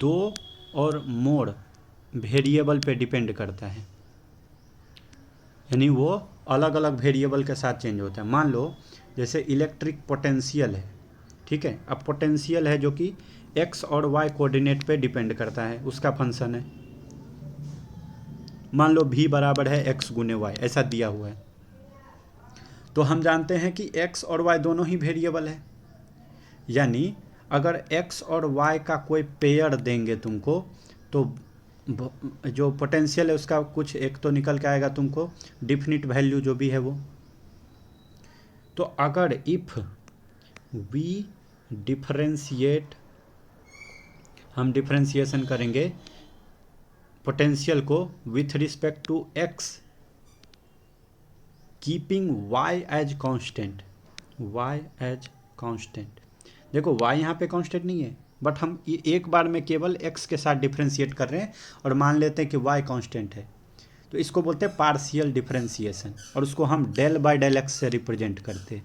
दो और मोड वेरिएबल पे डिपेंड करता है, यानी वो अलग अलग वेरिएबल के साथ चेंज होता है। मान लो जैसे इलेक्ट्रिक पोटेंशियल है, ठीक है, अब पोटेंशियल है जो कि एक्स और वाई कोऑर्डिनेट पे डिपेंड करता है, उसका फंक्शन है। मान लो v बराबर है x गुने वाई, ऐसा दिया हुआ है, तो हम जानते हैं कि x और y दोनों ही वेरिएबल है, यानी अगर x और y का कोई पेयर देंगे तुमको तो जो पोटेंशियल है उसका कुछ एक तो निकल के आएगा तुमको, डिफिनिट वैल्यू जो भी है वो। तो अगर इफ वी डिफरेंशिएट, हम डिफरेंशिएशन करेंगे पोटेंशियल को with respect to x keeping y as constant, y as constant. देखो y यहाँ पे कांस्टेंट नहीं है, बट हम ये एक बार में केवल x के साथ डिफरेंशिएट कर रहे हैं और मान लेते हैं कि y कांस्टेंट है, तो इसको बोलते हैं पार्शियल डिफरेंशिएशन, और उसको हम डेल बाय डेल एक्स से रिप्रेजेंट करते हैं।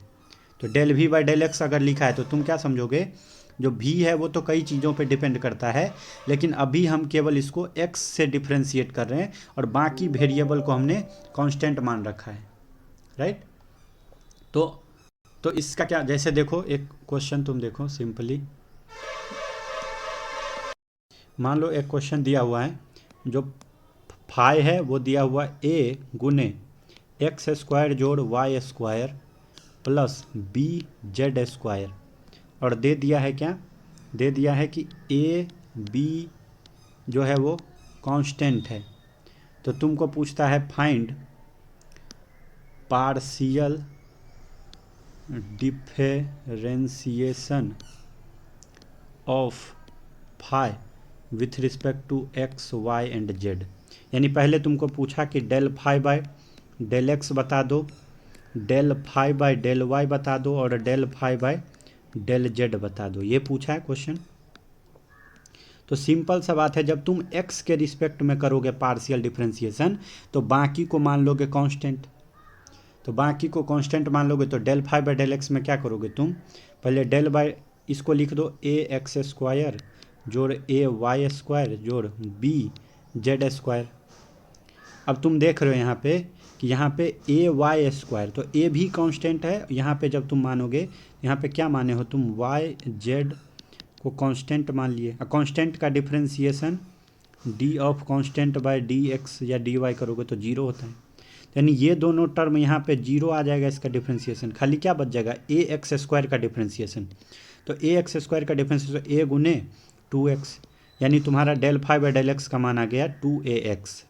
तो del v by del X अगर लिखा है तो तुम क्या समझोगे, जो v है वो तो कई चीज़ों पे डिपेंड करता है, लेकिन अभी हम केवल इसको x से डिफरेंशिएट कर रहे हैं और बाकी वेरिएबल को हमने कांस्टेंट मान रखा है, राइट। तो इसका क्या, जैसे देखो एक क्वेश्चन तुम देखो सिंपली, मान लो एक क्वेश्चन दिया हुआ है, जो फाई है वो दिया हुआ a गुने एक्स स्क्वायर जोड़ Y square plus B Z square, और दे दिया है क्या, दे दिया है कि a b जो है वो कांस्टेंट है। तो तुमको पूछता है find partial differentiation of phi with respect to x y and z, यानी पहले तुमको पूछा कि del phi by del x बता दो, del phi by del y बता दो, और del phi by del z बता दो, ये पूछा है क्वेश्चन। तो सिंपल सा बात है, जब तुम x के रिस्पेक्ट में करोगे पार्शियल डिफरेंशिएशन तो बाकी को मान लोगे कांस्टेंट, तो बाकी को कांस्टेंट मान लोगे तो del phi by del x में क्या करोगे तुम, पहले डेल बाय इसको लिख दो ए एक्स स्क्वायर जोड़ ए वाई स्क्वायर जोड़ बी जेड स्क्वायर। अब तुम देख रहे हो यहाँ पे कि यहाँ पे ए वाई स्क्वायर, तो ए भी कांस्टेंट है, यहाँ पे जब तुम मानोगे यहाँ पे क्या माने हो तुम, वाई जेड को कांस्टेंट मान लिए। कांस्टेंट का differentiation d of constant by d x या डी वाई करोगे तो जीरो होता है, यानी ये दोनों टर्म यहाँ पे जीरो आ जाएगा इसका डिफरेंशिएशन, खाली क्या बच जाएगा ए एक्स स्क्वायर का डिफरेंशिएशन। तो ए एक्स स्क्वायर का डिफरेंशिएशन ए गुने 2x, यानी तुम्हारा del phi by del x का मान आ गया 2ax।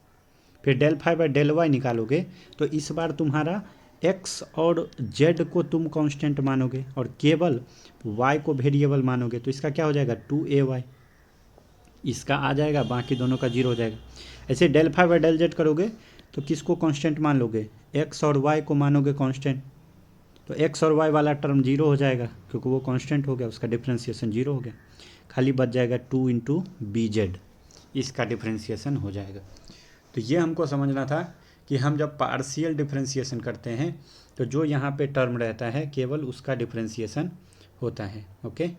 फिर del phi by del y निकालोगे तो इस बार तुम्हारा x और z को तुम कांस्टेंट मानोगे और केवल y को वेरिएबल मानोगे, तो इसका क्या हो जाएगा 2ay, इसका आ जाएगा, बाकी दोनों का जीरो हो जाएगा। ऐसे del phi by del z करोगे तो किसको कांस्टेंट मान लोगे, x और y को मानोगे कांस्टेंट, तो एक्स और वाई वाला टर्म जीरो हो जाएगा क्योंकि वो कांस्टेंट हो गया, उसका डिफ्रेंशिएशन जीरो हो गया। खाली बच जाएगा 2 इंटू बी जेड, इसका डिफ्रेंशिएशन हो जाएगा। तो ये हमको समझना था कि हम जब पार्शियल डिफ्रेंशिएशन करते हैं तो जो यहाँ पे टर्म रहता है केवल उसका डिफ्रेंशिएशन होता है। ओके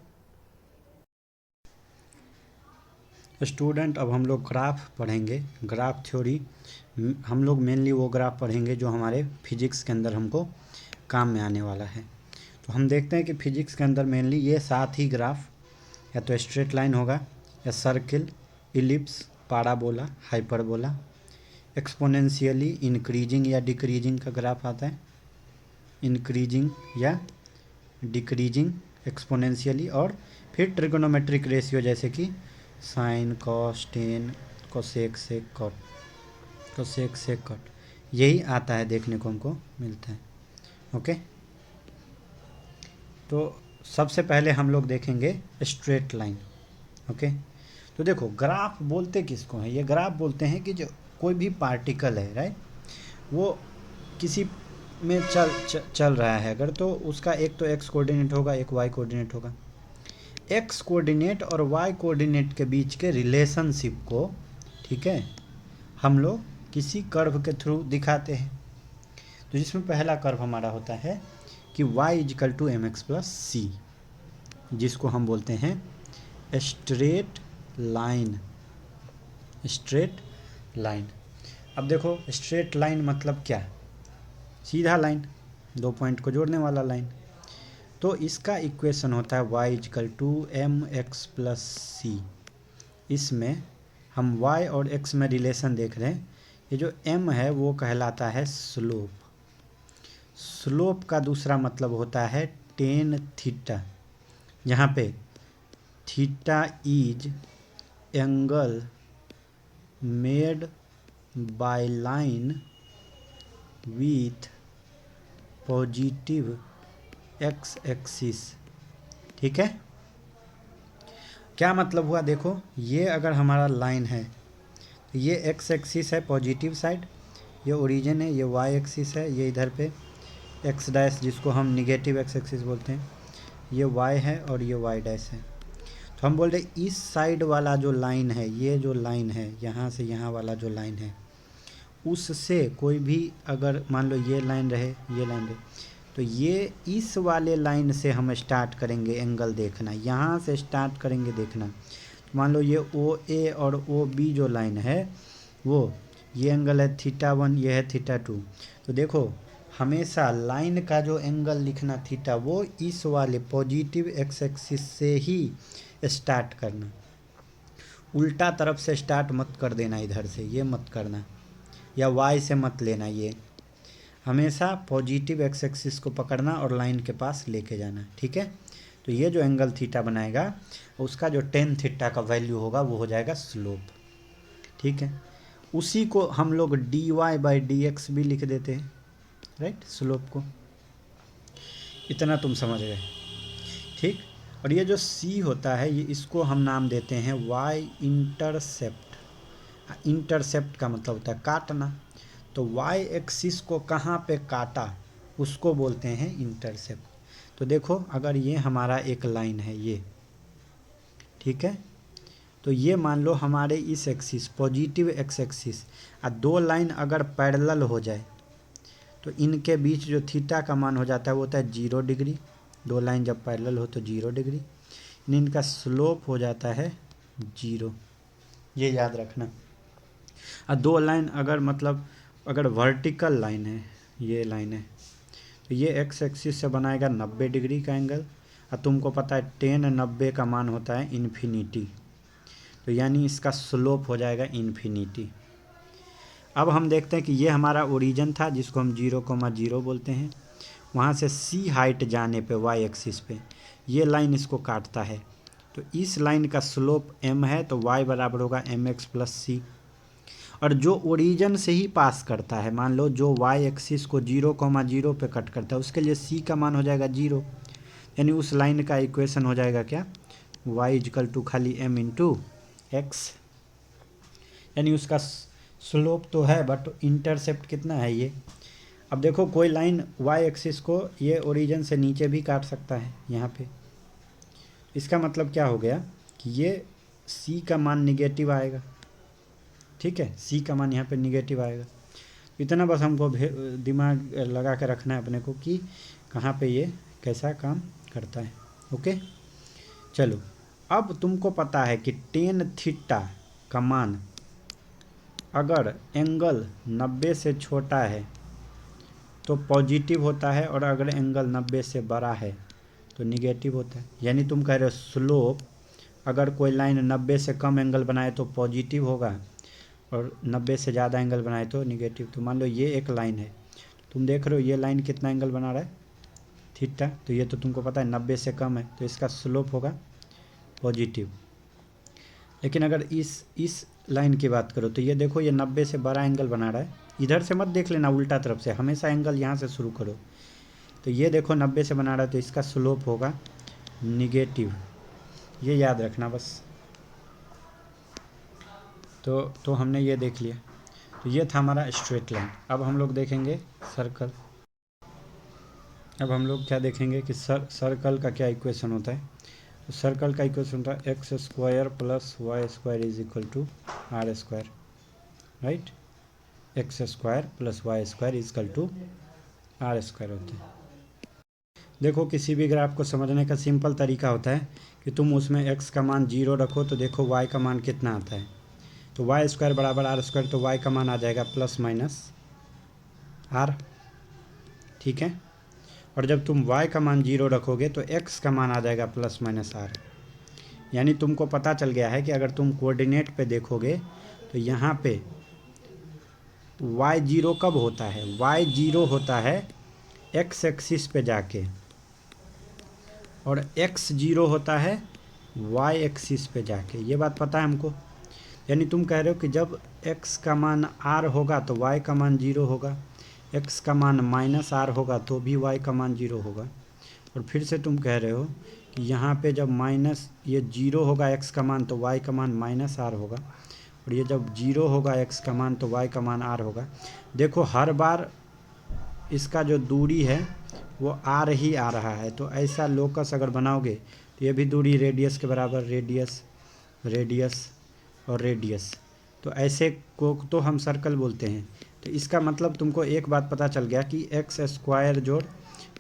स्टूडेंट, अब हम लोग ग्राफ पढ़ेंगे, ग्राफ थ्योरी। हम लोग मेनली वो ग्राफ पढ़ेंगे जो हमारे फिजिक्स के अंदर हमको काम में आने वाला है। तो हम देखते हैं कि फिजिक्स के अंदर मेनली ये 7 ही ग्राफ, या तो स्ट्रेट लाइन होगा, या circle, ellipse, parabola, hyperbola, exponentially increasing या डिक्रीजिंग का ग्राफ आता है, इंक्रीजिंग या डिक्रीजिंग, एक्सपोनेंशियली, और फिर ट्रिगोनोमेट्रिक रेशियो जैसे कि साइन, कॉस, टेन, कोसेक, सेक, कॉट, कोसेक, सेक, कॉट, यही आता है देखने को हमको मिलता है। ओके तो सबसे पहले हम लोग देखेंगे स्ट्रेट लाइन। ओके तो देखो ग्राफ बोलते किसको हैं, ये ग्राफ बोलते हैं कि जो कोई भी पार्टिकल है, राइट, वो किसी में चल रहा है अगर, तो उसका एक तो एक्स कोऑर्डिनेट होगा, एक वाई कोऑर्डिनेट होगा। एक्स कोऑर्डिनेट और वाई कोऑर्डिनेट के बीच के रिलेशनशिप को, ठीक है, हम लोग किसी कर्व के थ्रू दिखाते हैं। तो जिसमें पहला कर्व हमारा होता है कि y is equal to M X plus C, जिसको हम बोलते हैं स्ट्रेट लाइन। स्ट्रेट लाइन, अब देखो स्ट्रेट लाइन मतलब क्या, सीधा लाइन, दो पॉइंट को जोड़ने वाला लाइन। तो इसका इक्वेशन होता है y is equal to M X plus C. इसमें हम y और x में रिलेशन देख रहे हैं। ये जो m है वो कहलाता है स्लोप। स्लोप का दूसरा मतलब होता है टेन थीटा, जहाँ पे theta is angle made by line with positive x axis. ठीक है, क्या मतलब हुआ, देखो ये अगर हमारा लाइन है तो ये एक्स एक्सिस है पॉजिटिव साइड, ये ओरिजिन है, ये वाई एक्सिस है, ये इधर पे एक्स डैश जिसको हम निगेटिव एक्स एक्सिस बोलते हैं, ये वाई है और ये वाई डैश है। तो हम बोल रहे इस साइड वाला जो लाइन है, ये जो लाइन है यहाँ से यहाँ वाला जो लाइन है, उससे कोई भी अगर मान लो ये लाइन रहे, ये लाइन रहे, तो ये इस वाले लाइन से हम स्टार्ट करेंगे एंगल देखना, यहाँ से स्टार्ट करेंगे देखना। तो मान लो ये ओ ए और ओ बी जो लाइन है वो, ये एंगल है थीटा 1, ये है थीटा 2। तो देखो हमेशा लाइन का जो एंगल लिखना थीटा, वो इस वाले पॉजिटिव एक्स एक्सिस से ही स्टार्ट करना, उल्टा तरफ से स्टार्ट मत कर देना, इधर से ये मत करना, या वाई से मत लेना, ये हमेशा पॉजिटिव एक्स एक्सिस को पकड़ना और लाइन के पास लेके जाना। ठीक है, तो ये जो एंगल थीटा बनाएगा उसका जो टेन थीटा का वैल्यू होगा वो हो जाएगा स्लोप। ठीक है, उसी को हम लोग dy बाई डी एक्स भी लिख देते हैं, राइट, स्लोप को। इतना तुम समझ गए, ठीक। और ये जो c होता है, ये इसको हम नाम देते हैं y इंटरसेप्ट। इंटरसेप्ट का मतलब होता है काटना, तो y एक्सिस को कहाँ पे काटा उसको बोलते हैं इंटरसेप्ट। तो देखो अगर ये हमारा एक लाइन है ये, ठीक है, तो ये मान लो हमारे इस एक्सिस पॉजिटिव एक्स एक्सिस और दो लाइन अगर पैरेलल हो जाए तो इनके बीच जो थीटा का मान हो जाता है वो होता है 0 डिग्री। दो लाइन जब पैरेलल हो तो 0 डिग्री, इनका स्लोप हो जाता है 0, ये याद रखना। और दो लाइन अगर मतलब अगर वर्टिकल लाइन है, ये लाइन है, तो ये एक्स एक्सिस से बनाएगा 90 डिग्री का एंगल, और तुमको पता है 10/90 का मान होता है इन्फिनिटी, तो यानी इसका स्लोप हो जाएगा इन्फिनिटी। अब हम देखते हैं कि ये हमारा ओरिजिन था जिसको हम 0,0 बोलते हैं, वहाँ से c हाइट जाने पे y एक्सिस पे ये लाइन इसको काटता है, तो इस लाइन का स्लोप m है, तो y बराबर होगा mx प्लस सी। और जो ओरिजिन से ही पास करता है, मान लो जो y एक्सिस को 0,0 पे कट करता है, उसके लिए c का मान हो जाएगा 0, यानी उस लाइन का इक्वेशन हो जाएगा क्या, y इजकल टू खाली m इंटू एक्स, यानी उसका स्लोप तो है बट इंटरसेप्ट कितना है ये अब देखो कोई लाइन वाई एक्सिस को ये ओरिजिन से नीचे भी काट सकता है यहाँ पे। इसका मतलब क्या हो गया कि ये सी का मान निगेटिव आएगा, ठीक है, सी का मान यहाँ पे निगेटिव आएगा। इतना बस हमको दिमाग लगा के रखना है अपने को कि कहाँ पे ये कैसा काम करता है। ओके चलो, अब तुमको पता है कि टेन थीटा का मान अगर एंगल 90 से छोटा है तो पॉजिटिव होता है, और अगर एंगल 90 से बड़ा है तो निगेटिव होता है। यानी तुम कह रहे हो स्लोप अगर कोई लाइन 90 से कम एंगल बनाए तो पॉजिटिव होगा, और 90 से ज़्यादा एंगल बनाए तो निगेटिव। तो मान लो ये एक लाइन है, तुम देख रहे हो ये लाइन कितना एंगल बना रहा है, थीटा, तो ये तो तुमको पता है 90 से कम है, तो इसका स्लोप होगा पॉजिटिव। लेकिन अगर इस लाइन की बात करो तो ये देखो ये 90 से बड़ा एंगल बना रहा है, इधर से मत देख लेना, उल्टा तरफ से, हमेशा एंगल यहाँ से शुरू करो। तो ये देखो 90 से बना रहा है तो इसका स्लोप होगा निगेटिव, ये याद रखना बस। तो हमने ये देख लिया, तो ये था हमारा स्ट्रेट लाइन। अब हम लोग देखेंगे सर्कल। अब हम लोग क्या देखेंगे कि सर्कल का क्या इक्वेशन होता है। तो सर्कल का इक्वेशन होता है x square plus y square is equal to r square, right. X square plus y square is equal to r square होता है। देखो किसी भी ग्राफ को समझने का सिंपल तरीका होता है कि तुम उसमें x का मान 0 रखो तो देखो y का मान कितना आता है। तो वाई स्क्वायर बराबर आर स्क्वायर, तो y का मान आ जाएगा प्लस माइनस आर, ठीक है। और जब तुम y का मान 0 रखोगे तो x का मान आ जाएगा प्लस माइनस आर। यानी तुमको पता चल गया है कि अगर तुम कोऑर्डिनेट पे देखोगे तो यहाँ पे y0 कब होता है, y0 होता है x एक्सिस पे जाके, और x0 होता है y एक्सिस पे जाके। ये बात पता है हमको। यानी तुम कह रहे हो कि जब x का मान r होगा तो y का मान 0 होगा, x का मान माइनस r होगा तो भी y का मान 0 होगा। और फिर से तुम कह रहे हो कि यहाँ पे जब माइनस ये 0 होगा x का मान तो y का मान माइनस r होगा, और ये जब 0 होगा x का मान तो y का मान r होगा। देखो हर बार इसका जो दूरी है वो r ही आ रहा है, तो ऐसा लोकस अगर बनाओगे तो ये भी दूरी रेडियस के बराबर, रेडियस रेडियस और रेडियस, तो ऐसे को तो हम सर्कल बोलते हैं। तो इसका मतलब तुमको एक बात पता चल गया कि एक्स स्क्वायर जोड़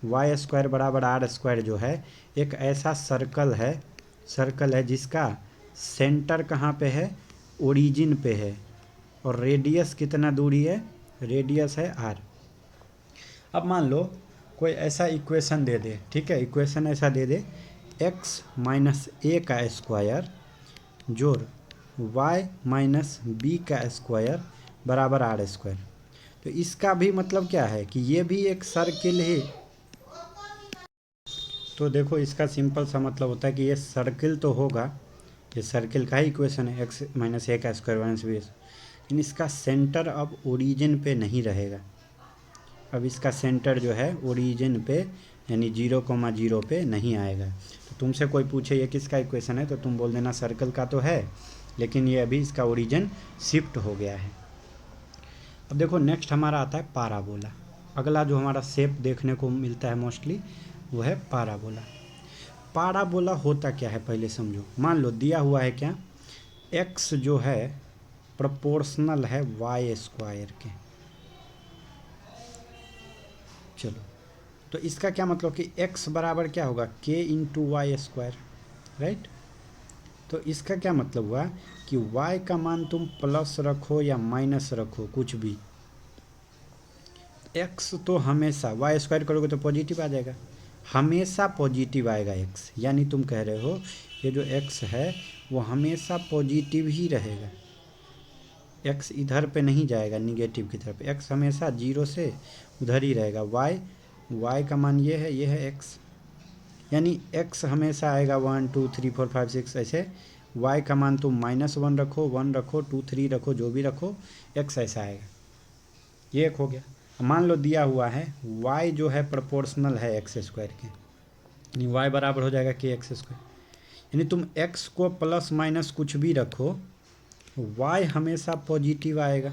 वाई स्क्वायर बराबर आर स्क्वायर जो है एक ऐसा सर्कल है जिसका सेंटर कहाँ पे है, ओरिजिन पे है, और रेडियस कितना दूरी है, रेडियस है आर। अब मान लो कोई ऐसा इक्वेशन दे दे, ठीक है, इक्वेशन ऐसा दे दे x माइनस ए का स्क्वायर जोड़ y माइनस बी का स्क्वायर बराबर आर स्क्वायर। तो इसका भी मतलब क्या है कि ये भी एक सर्किल है। तो देखो इसका सिंपल सा मतलब होता है कि ये सर्किल तो होगा, ये सर्किल का ही इक्वेशन है x माइनस ए का स्क्वायर माइनस बी, लेकिन इसका सेंटर अब ओरिजिन पे नहीं रहेगा। अब इसका सेंटर जो है ओरिजिन पे यानी 0,0 पे नहीं आएगा। तो तुमसे कोई पूछे ये किसका इक्वेशन है तो तुम बोल देना सर्कल का तो है, लेकिन ये अभी इसका ओरिजिन शिफ्ट हो गया है। अब देखो नेक्स्ट हमारा आता है पाराबोला। अगला जो हमारा शेप देखने को मिलता है मोस्टली वो है पाराबोला। पाराबोला होता क्या है पहले समझो। मान लो दिया हुआ है क्या, x जो है प्रोपोर्शनल है वाई स्क्वायर के। चलो तो इसका क्या मतलब कि x बराबर क्या होगा k into y square, right. तो इसका क्या मतलब हुआ कि y का मान तुम प्लस रखो या माइनस रखो कुछ भी, x तो हमेशा y स्क्वायर करोगे तो पॉजिटिव आ जाएगा, हमेशा पॉजिटिव आएगा x। यानी तुम कह रहे हो ये जो x है वो हमेशा पॉजिटिव ही रहेगा, x इधर पे नहीं जाएगा निगेटिव की तरफ, x हमेशा 0 से उधर ही रहेगा। y का मान ये है x, यानी x हमेशा आएगा 1 2 3 4 5 6 ऐसे। y का मान तुम -1 रखो, 1 रखो, 2 3 रखो, जो भी रखो x ऐसा आएगा। ये एक हो गया। मान लो दिया हुआ है y जो है प्रोपोर्शनल है एक्स स्क्वायर के, यानी y बराबर हो जाएगा के एक्स स्क्वायर। यानी तुम x को प्लस माइनस कुछ भी रखो y हमेशा पॉजिटिव आएगा।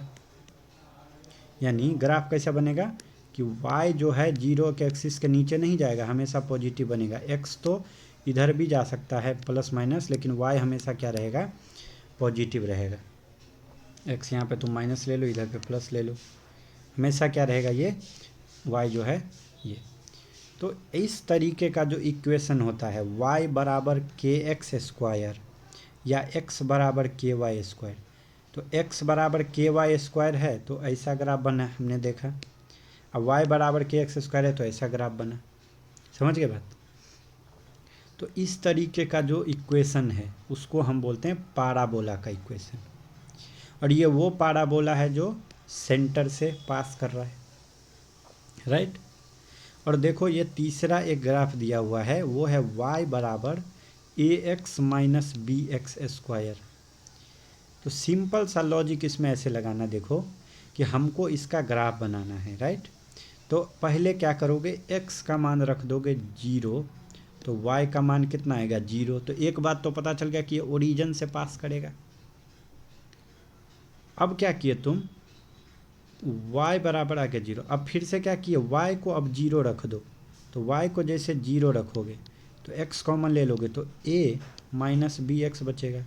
यानी ग्राफ कैसा बनेगा कि y जो है 0 के एक्सिस के नीचे नहीं जाएगा, हमेशा पॉजिटिव बनेगा। x तो इधर भी जा सकता है प्लस माइनस, लेकिन y हमेशा क्या रहेगा, पॉजिटिव रहेगा। x यहाँ पे तुम माइनस ले लो, इधर पे प्लस ले लो, हमेशा क्या रहेगा, ये y जो है ये। तो इस तरीके का जो इक्वेशन होता है y बराबर के एक्स स्क्वायर या x बराबर के वाई स्क्वायर, तो x बराबर के वाई स्क्वायर है तो ऐसा ग्राफ बना, हमने देखा। अब y बराबर के एक्स स्क्वायर है तो ऐसा ग्राफ बना। समझ गए बात? तो इस तरीके का जो इक्वेशन है उसको हम बोलते हैं पाराबोला का इक्वेशन। और ये वो पाराबोला है जो सेंटर से पास कर रहा है, राइट। और देखो ये तीसरा एक ग्राफ दिया हुआ है, वो है y बराबर A X minus B X square. तो सिंपल सा लॉजिक इसमें ऐसे लगाना, देखो कि हमको इसका ग्राफ बनाना है, राइट। तो पहले क्या करोगे, x का मान रख दोगे 0, तो y का मान कितना आएगा 0। तो एक बात तो पता चल गया कि ये ओरिजिन से पास करेगा। अब क्या किए तुम, y बराबर आ गया 0, अब फिर से क्या किए, y को अब 0 रख दो। तो y को जैसे 0 रखोगे तो x कॉमन ले लोगे तो a माइनस बी एक्स बचेगा।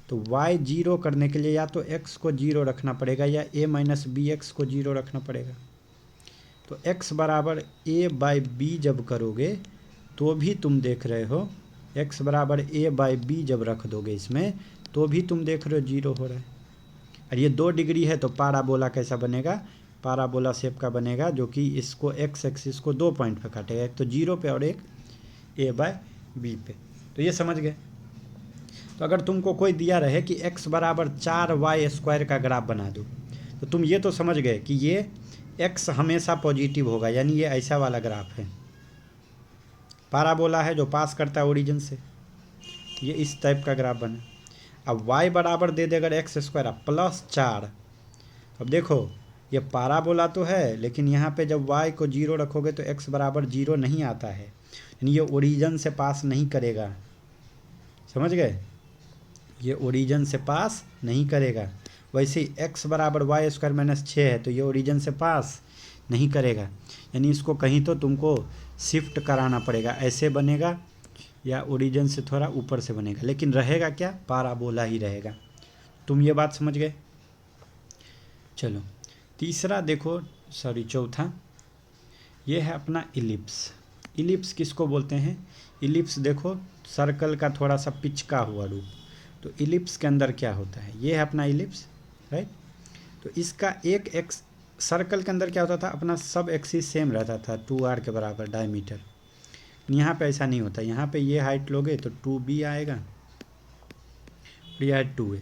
तो y 0 करने के लिए या तो x को 0 रखना पड़ेगा या a माइनस बी एक्स को 0 रखना पड़ेगा। तो x बराबर a बाई बी जब करोगे तो भी तुम देख रहे हो, x बराबर a बाई बी जब रख दोगे इसमें तो भी तुम देख रहे हो 0 हो रहा है। और ये 2 डिग्री है तो पाराबोला कैसा बनेगा, पाराबोला शेप का बनेगा, जो कि इसको x एक्सिस को 2 पॉइंट पे काटेगा, एक तो 0 पे और एक a बाई बी पे। तो ये समझ गए। तो अगर तुमको कोई दिया रहे कि x बराबर 4y स्क्वायर का ग्राफ बना दो, तो तुम ये तो समझ गए कि ये x हमेशा पॉजिटिव होगा, यानी ये ऐसा वाला ग्राफ है, पाराबोला है जो पास करता है ओरिजिन से, ये इस टाइप का ग्राफ बना। अब y बराबर दे दे अगर एक्स स्क्वायर प्लस 4। अब देखो ये पाराबोला तो है, लेकिन यहाँ पे जब y को 0 रखोगे तो x बराबर 0 नहीं आता है, यानी ये ओरिजिन से पास नहीं करेगा। समझ गए, ये ओरिजिन से पास नहीं करेगा। वैसे ही x बराबर वाई स्क्वायर माइनस 6 है तो ये ओरिजिन से पास नहीं करेगा, यानी इसको कहीं तो तुमको शिफ्ट कराना पड़ेगा, ऐसे बनेगा या ओरिजिन से थोड़ा ऊपर से बनेगा, लेकिन रहेगा क्या, पाराबोला ही रहेगा। तुम ये बात समझ गए। चलो तीसरा देखो, सॉरी चौथा, ये है अपना इलिप्स। इलिप्स किसको बोलते हैं, इलिप्स देखो सर्कल का थोड़ा सा पिचका हुआ रूप। तो इलिप्स के अंदर क्या होता है, ये है अपना इलिप्स, राइट। तो इसका एक एक्स सर्कल के अंदर क्या होता था, अपना सब एक्सिस सेम रहता था 2r के बराबर डायमीटर। यहाँ पे ऐसा नहीं होता, यहाँ पे ये हाइट लोगे तो 2b आएगा, ये है 2a।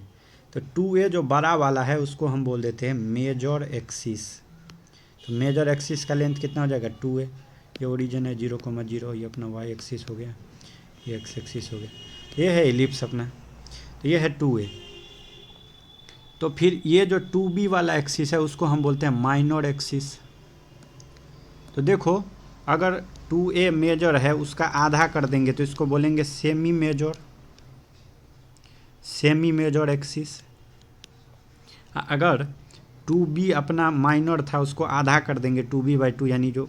तो 2a जो बड़ा वाला है उसको हम बोल देते हैं मेजर एक्सिस। तो मेजर एक्सिस का लेंथ कितना हो जाएगा 2a। ये ओरिजिन है 0,0, ये अपना y एक्सिस हो गया, ये x एक्सिस हो गया, ये है इलिप्स अपना। तो ये है 2a। तो फिर ये जो 2b वाला एक्सिस है उसको हम बोलते हैं माइनर एक्सिस। तो देखो अगर 2a मेजर है उसका आधा कर देंगे तो इसको बोलेंगे semi major, semi major axis. अगर 2b अपना माइनर था उसको आधा कर देंगे 2b/2, यानी जो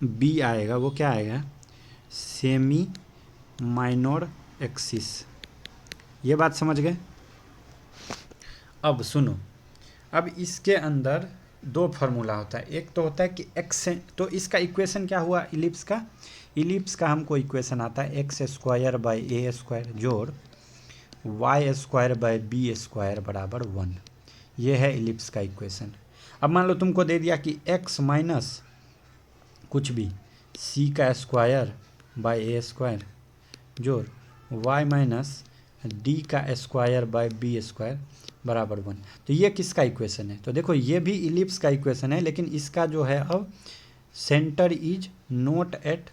b आएगा वो क्या आएगा, सेमी माइनर एक्सिस। ये बात समझ गए। अब सुनो, अब इसके अंदर 2 फार्मूला होता है, एक तो होता है कि एक्स, तो इसका इक्वेशन क्या हुआ इलिप्स का, इलिप्स का हमको इक्वेशन आता है x square by A square जोड़ Y square by B square बराबर 1। ये है इलिप्स का इक्वेशन। अब मान लो तुमको दे दिया कि x माइनस कुछ भी c का स्क्वायर बाई ए स्क्वायर जोड़ y माइनस डी का स्क्वायर बाई बी स्क्वायर बराबर 1। तो ये किसका इक्वेशन है, तो देखो ये भी इलिप्स का इक्वेशन है, लेकिन इसका जो है अब centre is not at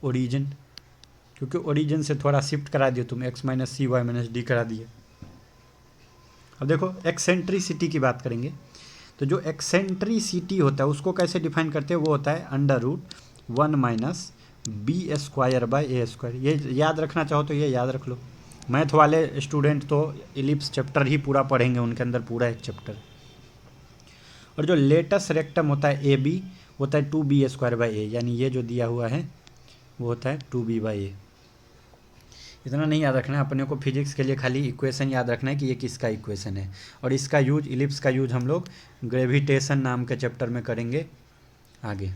origin, क्योंकि ओरिजिन से थोड़ा शिफ्ट करा दिए तुम, x माइनस सी वाई माइनस डी करा दिए। अब देखो एक्सेंट्रिसिटी की बात करेंगे, तो जो एक्सेंट्रिसिटी होता है उसको कैसे डिफाइन करते हैं, वो होता है √1 minus B square by A square. ये याद रखना चाहो तो ये याद रख लो। मैथ वाले स्टूडेंट तो इलिप्स चैप्टर ही पूरा पढ़ेंगे, उनके अंदर पूरा एक चैप्टर। और जो लेटेस्ट रेक्टम होता है ए बी होता है 2b² यानी ये जो दिया हुआ है वो होता है 2b/a। इतना नहीं याद रखना है अपने को, फिजिक्स के लिए खाली इक्वेशन याद रखना है कि ये किसका इक्वेशन है। और इसका यूज, इलिप्स का यूज हम लोग ग्रेविटेशन नाम के चैप्टर में करेंगे आगे।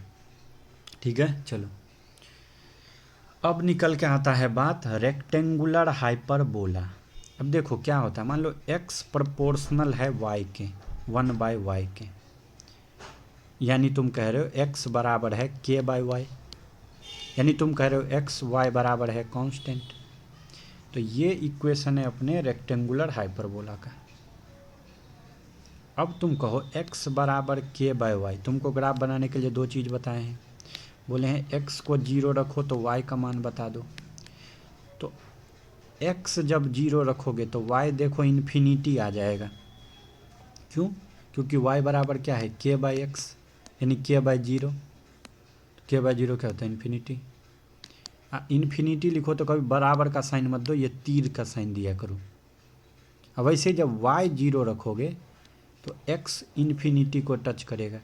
ठीक है, चलो अब निकल के आता है बात रेक्टेंगुलर हाइपरबोला। अब देखो क्या होता है, मान लो x प्रोपोर्शनल है y के 1/y के, यानी तुम कह रहे हो x बराबर है k/y, यानी तुम कह रहे हो x y बराबर है कांस्टेंट। तो ये इक्वेशन है अपने रेक्टेंगुलर हाइपरबोला का। अब तुम कहो x बराबर k/y, तुमको ग्राफ बनाने के लिए दो चीज़ बताए हैं, बोले हैं x को 0 रखो तो y का मान बता दो। तो x जब 0 रखोगे तो y देखो इन्फिनिटी आ जाएगा। क्यों? क्योंकि y बराबर क्या है k/x, यानी k/0। k/0 क्या होता है? इन्फिनिटी। इन्फिनिटी लिखो तो कभी बराबर का साइन मत दो, ये तीर का साइन दिया करो। अब वैसे जब y 0 रखोगे तो x इन्फिनिटी को टच करेगा,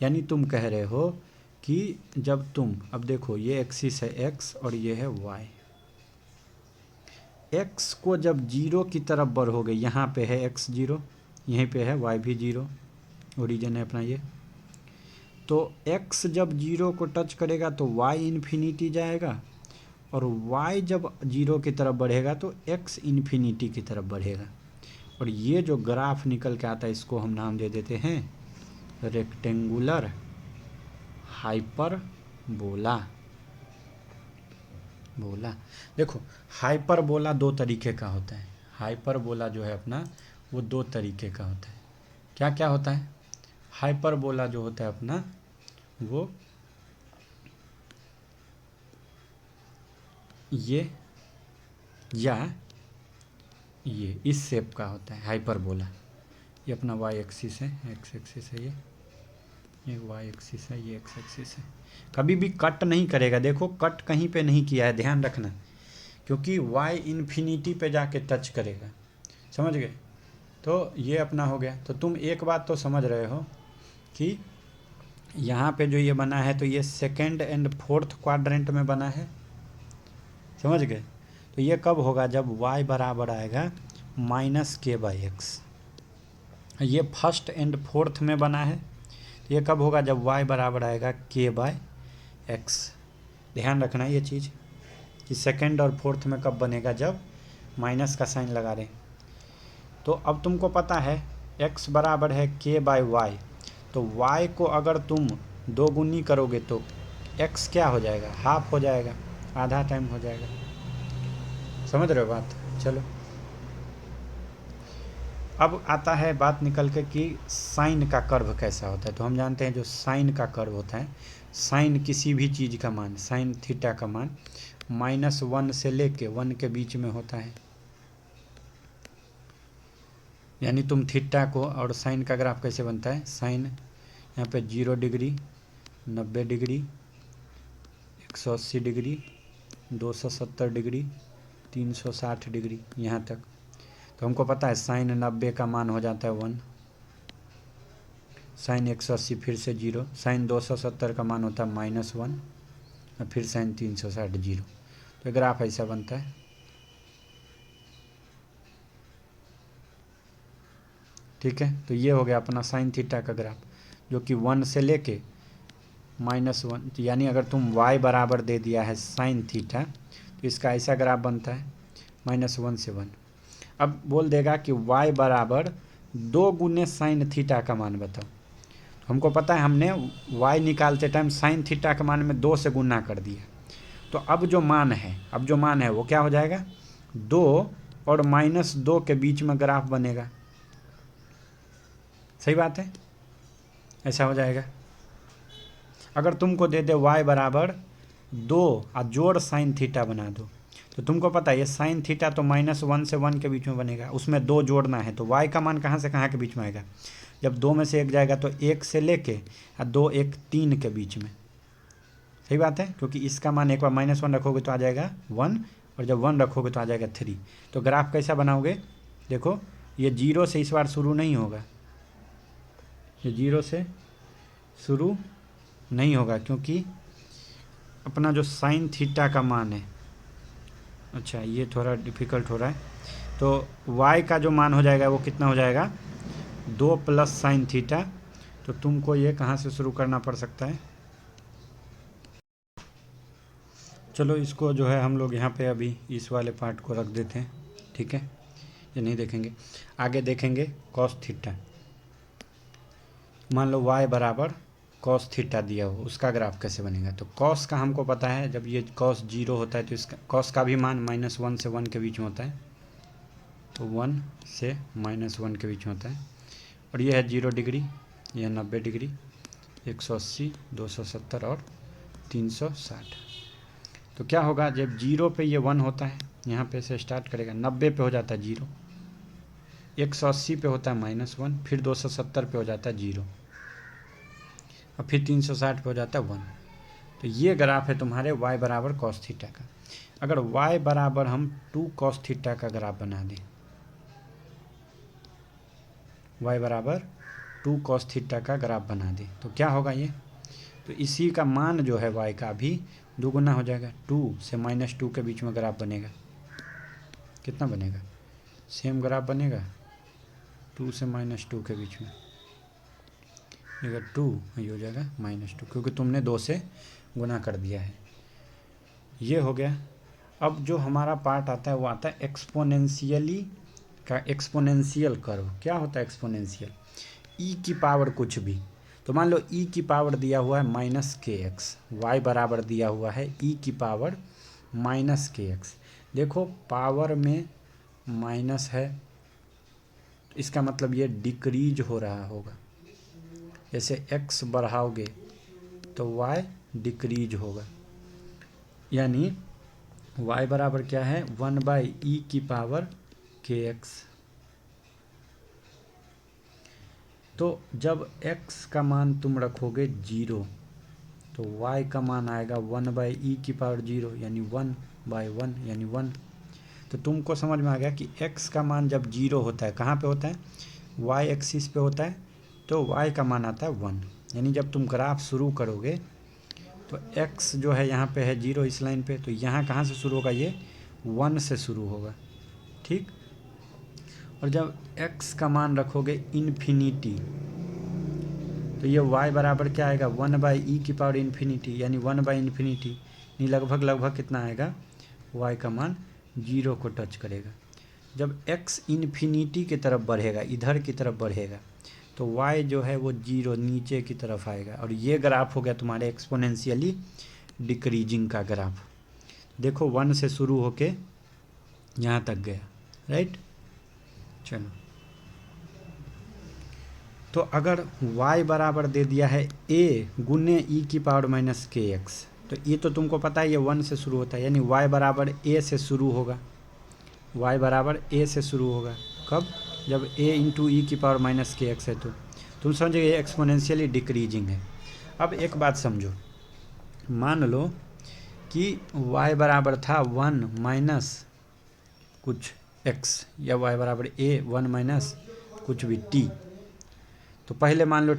यानी तुम कह रहे हो कि जब तुम, अब देखो ये एक्सिस है x और ये है y, x को जब 0 की तरफ बढ़ोगे, यहाँ पे है x 0, यहीं पे है y भी 0, ओरिजिन है अपना ये, तो x जब 0 को टच करेगा तो y इन्फिनिटी जाएगा, और y जब 0 की तरफ बढ़ेगा तो x इन्फिनिटी की तरफ बढ़ेगा। और ये जो ग्राफ निकल के आता है इसको हम नाम दे देते हैं रेक्टेंगुलर हाइपरबोला। बोला, देखो हाइपरबोला दो तरीके का होता है। हाइपरबोला जो है अपना वो दो तरीके का होता है। क्या क्या होता है? हाइपरबोला जो होता है अपना वो ये या ये इस शेप का होता है हाइपरबोला। ये अपना y एक्सिस है, x एक्सिस है, ये y एक्सिस है, ये x एक्सिस है। कभी भी कट नहीं करेगा, देखो कट कहीं पे नहीं किया है, ध्यान रखना, क्योंकि y इन्फिनिटी पे जाके टच करेगा। समझ गए? तो ये अपना हो गया। तो तुम एक बात तो समझ रहे हो कि यहाँ पे जो ये बना है तो ये सेकेंड एंड फोर्थ क्वाड्रेंट में बना है। समझ गए? तो ये कब होगा? जब y बराबर आएगा -k/x। ये फर्स्ट एंड फोर्थ में बना है, तो ये कब होगा? जब y बराबर आएगा k/x। ध्यान रखना ये चीज़ कि सेकेंड और फोर्थ में कब बनेगा? जब माइनस का साइन लगा रहे। तो अब तुमको पता है x बराबर है k/y, तो y को अगर तुम 2 गुनी करोगे तो x क्या हो जाएगा? हाफ हो जाएगा, आधा टाइम हो जाएगा। समझ रहे हो बात? चलो अब आता है बात निकल के कि साइन का कर्व कैसा होता है। तो हम जानते हैं जो साइन का कर्व होता है, साइन किसी भी चीज़ का मान, साइन थीटा का मान -1 से लेके 1 के बीच में होता है। यानी तुम थीटा को, और साइन का ग्राफ कैसे बनता है? साइन यहाँ पे 0 degree, 90 degree, 180 degree, 270 degree, 360 degree, यहाँ तक। तो हमको पता है साइन 90 का मान हो जाता है 1, साइन 180 फिर से 0, साइन 270 का मान होता है -1 और फिर साइन 360 0। तो ग्राफ ऐसा बनता है। ठीक है, तो ये हो गया अपना साइन थीटा का ग्राफ, जो कि 1 से लेके -1, यानी अगर तुम y बराबर दे दिया है साइन थीटा तो इसका ऐसा ग्राफ बनता है -1 से 1। अब बोल देगा कि y बराबर 2 गुने साइन थीटा का मान बताओ। हमको पता है हमने y निकालते टाइम साइन थीटा के मान में 2 से गुना कर दिया। तो अब जो मान है वो क्या हो जाएगा? 2 और -2 के बीच में ग्राफ बनेगा। सही बात है, ऐसा हो जाएगा। अगर तुमको दे दे y बराबर 2 और जोड़ साइन थीटा बना दो, तो तुमको पता है ये साइन थीटा तो -1 से 1 के बीच में बनेगा, उसमें 2 जोड़ना है, तो y का मान कहाँ से कहाँ के बीच में आएगा? जब 2 में से 1 जाएगा तो 1 से लेके और 2 1 3 के बीच में। सही बात है, क्योंकि इसका मान एक बार -1 रखोगे तो आ जाएगा 1, और जब 1 रखोगे तो आ जाएगा 3। तो ग्राफ कैसा बनाओगे? देखो ये 0 से इस बार शुरू नहीं होगा, ये 0 से शुरू नहीं होगा क्योंकि अपना जो साइन थीटा का मान है, अच्छा ये थोड़ा डिफ़िकल्ट हो रहा है, तो y का जो मान हो जाएगा वो कितना हो जाएगा 2 प्लस साइन थीटा। तो तुमको ये कहाँ से शुरू करना पड़ सकता है, चलो इसको जो है हम लोग यहाँ पे अभी इस वाले पार्ट को रख देते हैं, ठीक है, ये नहीं देखेंगे, आगे देखेंगे कॉस थीटा। मान लो y बराबर कॉस थीटा दिया हो, उसका ग्राफ कैसे बनेगा। तो कॉस का हमको पता है, जब ये कॉस 0 होता है तो इसका कॉस का भी मान -1 से 1 के बीच में होता है, तो 1 से -1 के बीच में होता है। और ये है 0 डिग्री, यह 90 डिग्री, 180, 270 और 360। तो क्या होगा, जब 0 पे ये 1 होता है, यहाँ पे से स्टार्ट करेगा, 90 पे हो जाता है 0, 180 पे होता है -1, फिर 270 पे हो जाता है 0, और फिर 360 पे हो जाता है 1। तो ये ग्राफ है तुम्हारे y बराबर कॉस थीटा का। अगर y बराबर हम 2 कॉस थीटा का ग्राफ बना दें, y बराबर 2 कॉस थीटा का ग्राफ बना दें, तो क्या होगा ये, तो इसी का मान जो है y का भी दोगुना हो जाएगा। 2 से -2 के बीच में ग्राफ बनेगा, कितना बनेगा, सेम ग्राफ बनेगा 2 से -2 के बीच में, अगर 2 ये हो जाएगा -2, क्योंकि तुमने 2 से गुना कर दिया है। ये हो गया। अब जो हमारा पार्ट आता है वो आता है एक्सपोनेंशियली का, एक्सपोनेंशियल कर्व। क्या होता है एक्सपोनेंशियल, ई की पावर कुछ भी। तो मान लो ई की पावर दिया हुआ है -kx, y बराबर दिया हुआ है ई की पावर -kx। देखो पावर में माइनस है, इसका मतलब ये डिक्रीज हो रहा होगा, जैसे x बढ़ाओगे तो y डिक्रीज होगा, यानी y बराबर क्या है 1/e की पावर kx। तो जब x का मान तुम रखोगे 0 तो y का मान आएगा 1/e की पावर 0, यानी 1/1 यानी 1। तो तुमको समझ में आ गया कि x का मान जब 0 होता है, कहाँ पे होता है, y एक्सिस पे होता है, तो y का मान आता है 1। यानी जब तुम ग्राफ शुरू करोगे तो x जो है यहाँ पे है 0 इस लाइन पे, तो यहाँ कहाँ से शुरू होगा, ये 1 से शुरू होगा, ठीक। और जब x का मान रखोगे इन्फिनिटी, तो ये y बराबर क्या आएगा 1/e की पावर इन्फिनिटी, यानी 1/इन्फिनिटी, यानी लगभग कितना आएगा, y का मान 0 को टच करेगा। जब x इन्फिनिटी की तरफ बढ़ेगा, इधर की तरफ बढ़ेगा, तो y जो है वो 0 नीचे की तरफ आएगा। और ये ग्राफ हो गया तुम्हारे एक्सपोनेंशियली डिक्रीजिंग का ग्राफ। देखो 1 से शुरू होके यहाँ तक गया, राइट। चलो, तो अगर y बराबर दे दिया है a गुने e की पावर -kx, तो ये तो तुमको पता है ये 1 से शुरू होता है, यानी y बराबर a से शुरू होगा, y बराबर a से शुरू होगा। कब, जब a इंटू ई की पावर -kx है। तो तुम समझो ये एक्सपोनेंशियली डिक्रीजिंग है। अब एक बात समझो, मान लो कि y बराबर था 1 माइनस कुछ x, या y बराबर a 1 माइनस कुछ भी t। तो पहले मान लो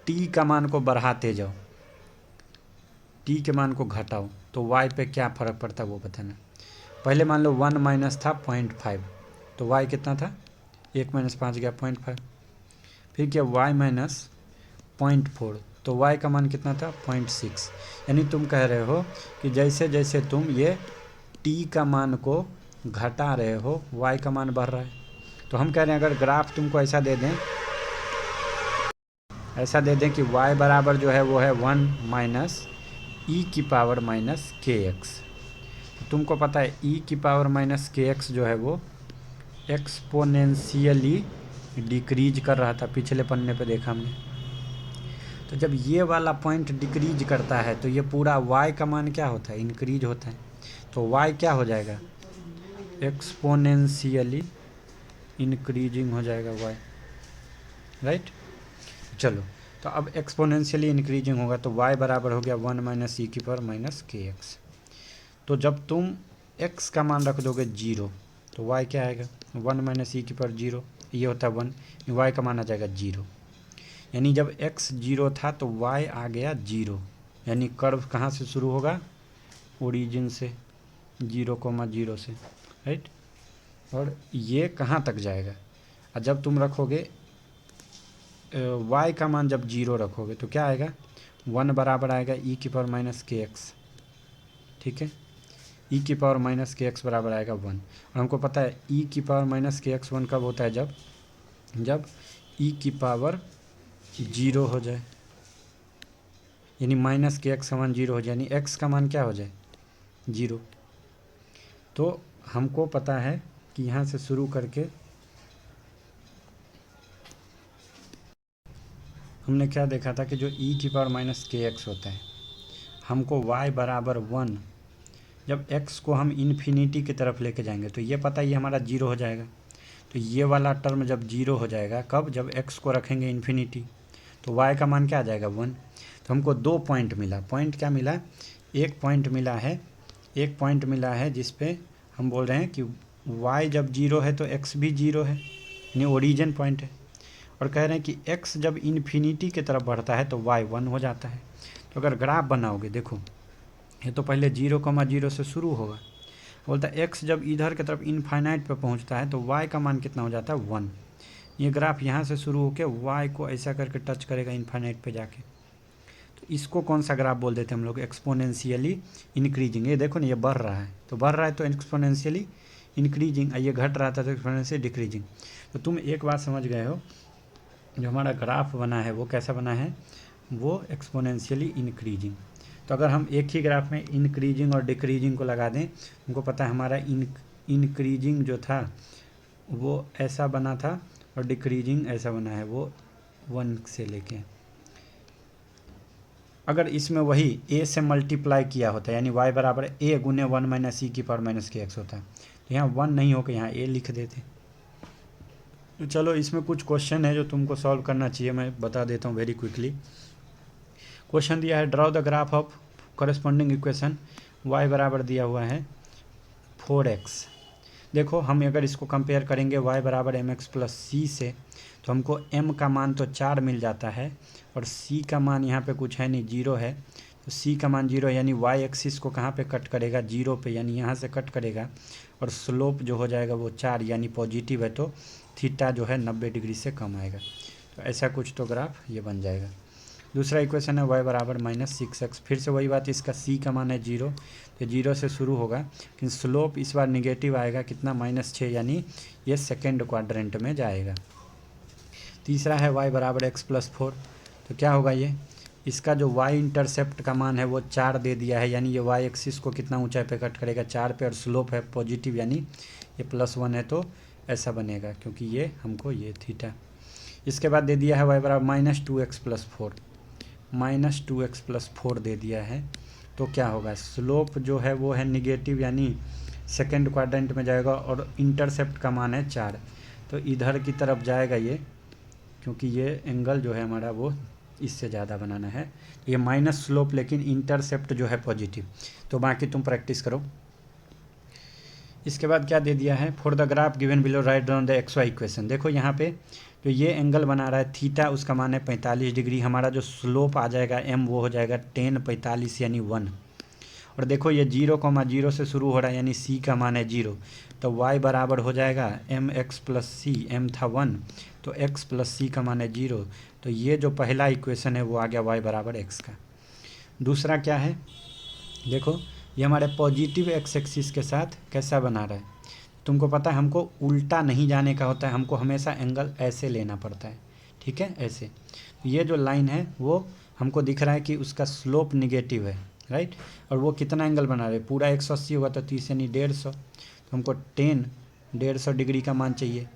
t का मान को बढ़ाते जाओ, t के मान को घटाओ, तो y पे क्या फ़र्क पड़ता है वो बताना। पहले मान लो 1 माइनस था 0.5, तो y कितना था, 1 माइनस 5 गया 0.5। फिर क्या y माइनस 0.4, तो y का मान कितना था 0.6। यानी तुम कह रहे हो कि जैसे जैसे तुम ये t का मान को घटा रहे हो y का मान बढ़ रहा है। तो हम कह रहे हैं अगर ग्राफ तुमको ऐसा दे दें, कि y बराबर जो है वो है 1 माइनस ई की पावर -kx। तुमको पता है e की पावर -kx जो है वो एक्सपोनेंशियली डिक्रीज कर रहा था, पिछले पन्ने पे देखा हमने। तो जब ये वाला पॉइंट डिक्रीज करता है तो ये पूरा y का मान क्या होता है, इंक्रीज होता है। तो y क्या हो जाएगा, एक्सपोनेंशियली इंक्रीजिंग हो जाएगा y, राइट। चलो, तो अब एक्सपोनेंशियली इंक्रीजिंग होगा तो y बराबर हो गया 1 माइनस ई की पावर -kx। तो जब तुम x का मान रख दोगे 0 तो y क्या आएगा, 1 माइनस ई की पावर 0, ये होता है 1, y का मान आ जाएगा 0। यानी जब x 0 था तो y आ गया 0, यानी कर्व कहाँ से शुरू होगा, ओरिजिन से 0,0 से, राइट। और ये कहाँ तक जाएगा, और जब तुम रखोगे y का मान जब 0 रखोगे तो क्या आएगा, 1 बराबर आएगा e⁻kx, ठीक है। e⁻kx बराबर आएगा 1, और हमको पता है e⁻kx 1 कब होता है, जब e⁻0 हो जाए, यानी -kx का मान 0 हो जाए, यानी x का मान क्या हो जाए, 0। तो हमको पता है कि यहाँ से शुरू करके हमने क्या देखा था कि जो e⁻kx होता है, हमको y बराबर 1, जब x को हम इन्फिनिटी की तरफ लेके जाएंगे तो ये पता ही हमारा 0 हो जाएगा। तो ये वाला टर्म जब 0 हो जाएगा, कब, जब x को रखेंगे इन्फिनिटी, तो y का मान क्या आ जाएगा, 1। तो हमको 2 पॉइंट मिला, पॉइंट क्या मिला, एक पॉइंट मिला है जिस पे हम बोल रहे हैं कि y जब 0 है तो x भी 0 है, यानी ओरिजिन पॉइंट है। और कह रहे हैं कि x जब इन्फिनिटी की तरफ बढ़ता है तो y 1 हो जाता है। तो अगर ग्राफ बनाओगे, देखो ये तो पहले 0,0 से शुरू होगा, बोलता है x जब इधर की तरफ इनफाइनाइट पे पहुंचता है तो y का मान कितना हो जाता है, 1। ये ग्राफ यहाँ से शुरू होकर y को ऐसा करके टच करेगा इनफाइनाइट पे जाके, तो इसको कौन सा ग्राफ बोल देते हैं हम लोग, एक्सपोनेंशियली इंक्रीजिंग। ये देखो ना, ये बढ़ रहा है तो एक्सपोनेंशियली इंक्रीजिंग, ये घट रहा था तो एक्सपोनेंशियली डिक्रीजिंग। तो तुम एक बात समझ गए हो, जो हमारा ग्राफ बना है वो कैसा बना है, वो एक्सपोनेंशियली इंक्रीजिंग। तो अगर हम एक ही ग्राफ में इंक्रीजिंग और डिक्रीजिंग को लगा दें, हमको पता है हमारा इंक्रीजिंग जो था वो ऐसा बना था और डिक्रीजिंग ऐसा बना है, वो 1 से लेके। अगर इसमें वही a से मल्टीप्लाई किया होता है, यानी y बराबर a गुने 1 - e⁻kx होता है, तो यहाँ 1 नहीं होकर यहाँ a लिख देते। तो चलो इसमें कुछ क्वेश्चन है जो तुमको सॉल्व करना चाहिए, मैं बता देता हूँ वेरी क्विकली। क्वेश्चन दिया है, draw the graph of corresponding equation, y बराबर दिया हुआ है 4x। देखो हम अगर इसको कंपेयर करेंगे y बराबर mx + c से, तो हमको m का मान तो 4 मिल जाता है और c का मान यहाँ पे कुछ है नहीं, 0 है। तो c का मान 0 यानी y एक्सिस को कहाँ पे कट करेगा, 0 पे, यानी यहाँ से कट करेगा, और स्लोप जो हो जाएगा वो 4, यानी पॉजिटिव है, तो थीटा जो है 90 डिग्री से कम आएगा। तो ऐसा कुछ तो ग्राफ ये बन जाएगा। दूसरा इक्वेशन है y बराबर -6x, फिर से वही बात, इसका c का मान है 0, तो 0 से शुरू होगा, लेकिन स्लोप इस बार निगेटिव आएगा, कितना, -6, यानी ये सेकेंड क्वाड्रेंट में जाएगा। तीसरा है y बराबर x + 4, तो क्या होगा ये, इसका जो y इंटरसेप्ट का मान है वो 4 दे दिया है, यानी ये y एक्सिस को कितना ऊंचाई पे कट करेगा, 4 पे, और स्लोप है पॉजिटिव, यानी ये +1 है, तो ऐसा बनेगा, क्योंकि ये हमको ये थीटा। इसके बाद दे दिया है y बराबर -2x + 4, -2x + 4 दे दिया है, तो क्या होगा, स्लोप जो है वो है निगेटिव, यानी सेकेंड क्वाड्रेंट में जाएगा, और इंटरसेप्ट का मान है 4, तो इधर की तरफ जाएगा ये, क्योंकि ये एंगल जो है हमारा वो इससे ज़्यादा बनाना है, तो ये माइनस स्लोप, लेकिन इंटरसेप्ट जो है पॉजिटिव। तो बाकी तुम प्रैक्टिस करो। इसके बाद क्या दे दिया है, for the graph given below right down the XY equation. देखो यहाँ पे जो ये एंगल बना रहा है थीटा, उसका मान है 45 डिग्री, हमारा जो स्लोप आ जाएगा m वो हो जाएगा 10 45 यानी 1। और देखो ये 0,0 से शुरू हो रहा है, यानी c का मान है 0, तो y बराबर हो जाएगा mx + c, m था 1, तो x + c का मान है 0, तो ये जो पहला इक्वेशन है वो आ गया y बराबर x का। दूसरा क्या है, देखो ये हमारे पॉजिटिव x एक्सिस के साथ कैसा बना रहा है, तुमको पता है हमको उल्टा नहीं जाने का होता है, हमको हमेशा एंगल ऐसे लेना पड़ता है, ठीक है, ऐसे। ये जो लाइन है वो हमको दिख रहा है कि उसका स्लोप निगेटिव है, राइट, और वो कितना एंगल बना रहे, पूरा 180 होगा तो 30 यानी 150, तो हमको 150 डिग्री का मान चाहिए,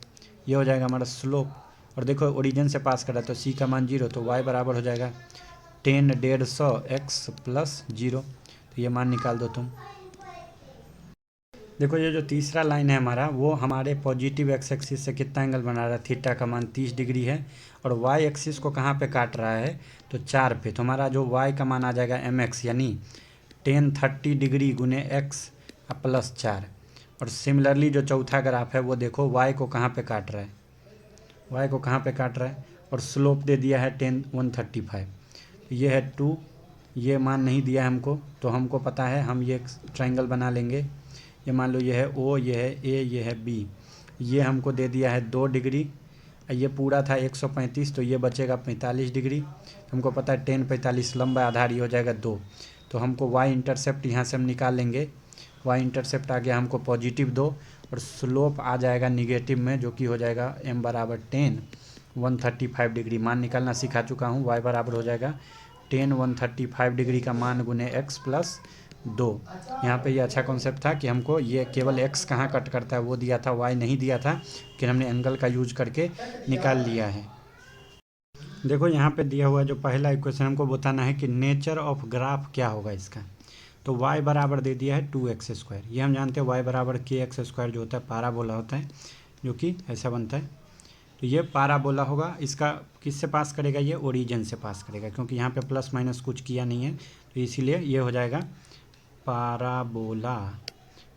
ये हो जाएगा हमारा स्लोप। और देखो ओरिजिन से पास कर रहा है तो c का मान 0, तो y बराबर हो जाएगा 10 150 x + 0, तो ये मान निकाल दो तुम। देखो ये जो तीसरा लाइन है हमारा, वो हमारे पॉजिटिव x एक्सिस से कितना एंगल बना रहा है, थीटा का मान 30 डिग्री है, और y एक्सिस को कहाँ पे काट रहा है, तो 4 पे, तो हमारा जो y का मान आ जाएगा mx, यानी 1030 डिग्री गुने x + 4। और सिमिलरली जो चौथा ग्राफ है वो देखो y को कहाँ पे काट रहा है, y को कहाँ पे काट रहा है, और स्लोप दे दिया है 135। तो ये है 2, ये मान नहीं दिया हमको, तो हमको पता है हम ये ट्रायंगल बना लेंगे। ये मान लो ये है O, ये है A, ये है B, ये हमको दे दिया है 2 डिग्री, ये पूरा था 135, तो ये बचेगा 45 डिग्री। हमको पता है 10 45 लंबा आधार, ये हो जाएगा 2। तो हमको y इंटरसेप्ट यहाँ से हम निकाल लेंगे। y इंटरसेप्ट आ गया हमको +2 और स्लोप आ जाएगा निगेटिव में, जो कि हो जाएगा m बराबर 10 135 डिग्री। मान निकालना सिखा चुका हूँ। y बराबर हो जाएगा 10 135 डिग्री का मान गुने x प्लस 2। यहाँ पे ये अच्छा कॉन्सेप्ट था कि हमको ये केवल x कहाँ कट करता है वो दिया था, y नहीं दिया था, कि हमने एंगल का यूज करके निकाल लिया है। देखो यहाँ पे दिया हुआ जो पहला इक्वेशन, हमको बताना है कि नेचर ऑफ ग्राफ क्या होगा इसका। तो y बराबर दे दिया है 2x²। ये हम जानते हैं y बराबर kx² जो होता है पाराबोला होता है, जो कि ऐसा बनता है। तो ये पाराबोला होगा। इसका किससे पास करेगा? ये ओरिजिन से पास करेगा, क्योंकि यहाँ पे प्लस माइनस कुछ किया नहीं है, तो इसीलिए ये हो जाएगा parabola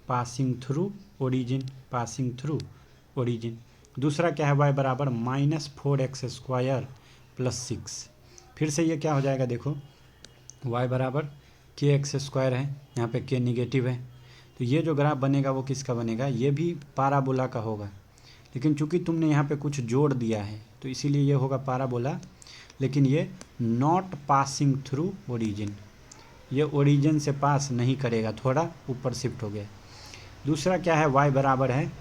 passing through origin, passing through origin. दूसरा क्या है? y बराबर -4x² + 6। फिर से ये क्या हो जाएगा? देखो y बराबर kx² है, यहाँ पे k निगेटिव है, तो ये जो ग्राफ बनेगा वो किसका बनेगा? ये भी पाराबोला का होगा, लेकिन चूंकि तुमने यहाँ पे कुछ जोड़ दिया है तो इसीलिए ये होगा पाराबोला, लेकिन ये नॉट पासिंग थ्रू ओरिजिन, ये ओरिजिन से पास नहीं करेगा, थोड़ा ऊपर शिफ्ट हो गया। दूसरा क्या है? y बराबर है